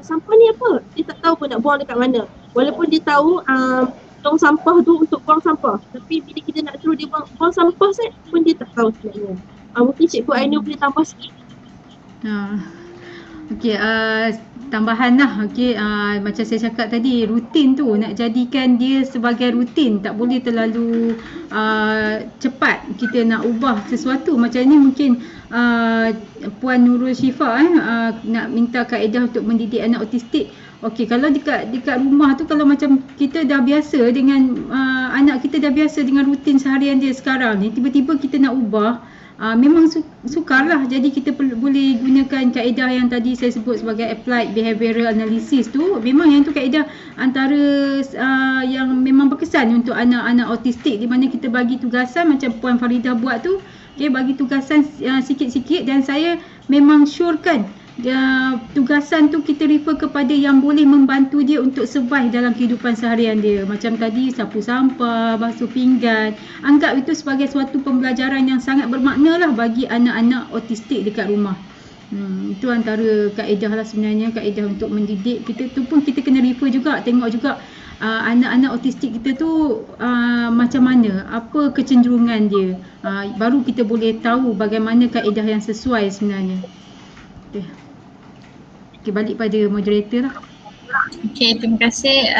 sampah ni apa, dia tak tahu pun nak buang dekat mana. Walaupun dia tahu tong sampah tu untuk buang sampah, tapi bila kita nak suruh dia buang sampah pun dia tak tahu sebenarnya. Mungkin Cikgu Ainul boleh tambah sikit. Okey, tambahan lah. Okey, macam saya cakap tadi, rutin tu nak jadikan dia sebagai rutin, tak boleh terlalu cepat kita nak ubah sesuatu. Macam ni mungkin Puan Nurul Syifa nak minta kaedah untuk mendidik anak autistik. Okey, kalau dekat rumah tu, kalau macam kita dah biasa dengan anak kita dah biasa dengan rutin seharian dia sekarang ni, tiba-tiba kita nak ubah, memang sukarlah. Jadi kita boleh gunakan kaedah yang tadi saya sebut sebagai applied behavioural analysis tu. Memang yang tu kaedah antara yang memang berkesan untuk anak-anak autistik, di mana kita bagi tugasan macam Puan Faridah buat tu. Okey, bagi tugasan sikit-sikit, dan saya memang syorkan tugasan tu kita refer kepada yang boleh membantu dia untuk survive dalam kehidupan seharian dia. Macam tadi sapu sampah, basuh pinggan. Anggap itu sebagai suatu pembelajaran yang sangat bermakna lah bagi anak-anak autistik dekat rumah. Itu antara kaedah lah sebenarnya, kaedah untuk mendidik. Kita tu pun kita kena refer juga, tengok juga anak-anak autistik kita tu macam mana, apa kecenderungan dia. Baru kita boleh tahu bagaimana kaedah yang sesuai sebenarnya. Okay, balik pada moderator lah. Okay, terima kasih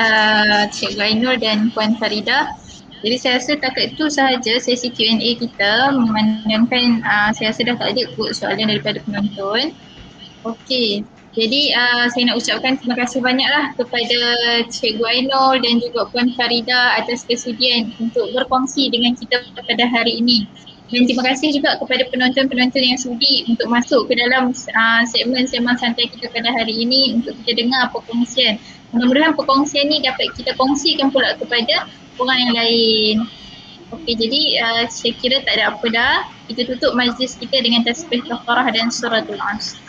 Cikgu Ainul dan Puan Faridah. Jadi saya rasa takat itu sahaja sesi Q&A kita, memandangkan saya rasa dah tak ada kot soalan daripada penonton. Okay, jadi saya nak ucapkan terima kasih banyaklah kepada Cikgu Ainul dan juga Puan Faridah atas kesediaan untuk berkongsi dengan kita pada hari ini. Dan terima kasih juga kepada penonton-penonton yang sudi untuk masuk ke dalam segmen sembang santai kita pada hari ini untuk kita dengar perkongsian. Mudah-mudahan perkongsian ni dapat kita kongsikan pula kepada orang yang lain. Okey, jadi saya kira tak ada apa dah. Kita tutup majlis kita dengan tasbih kafarah dan suratul Asr.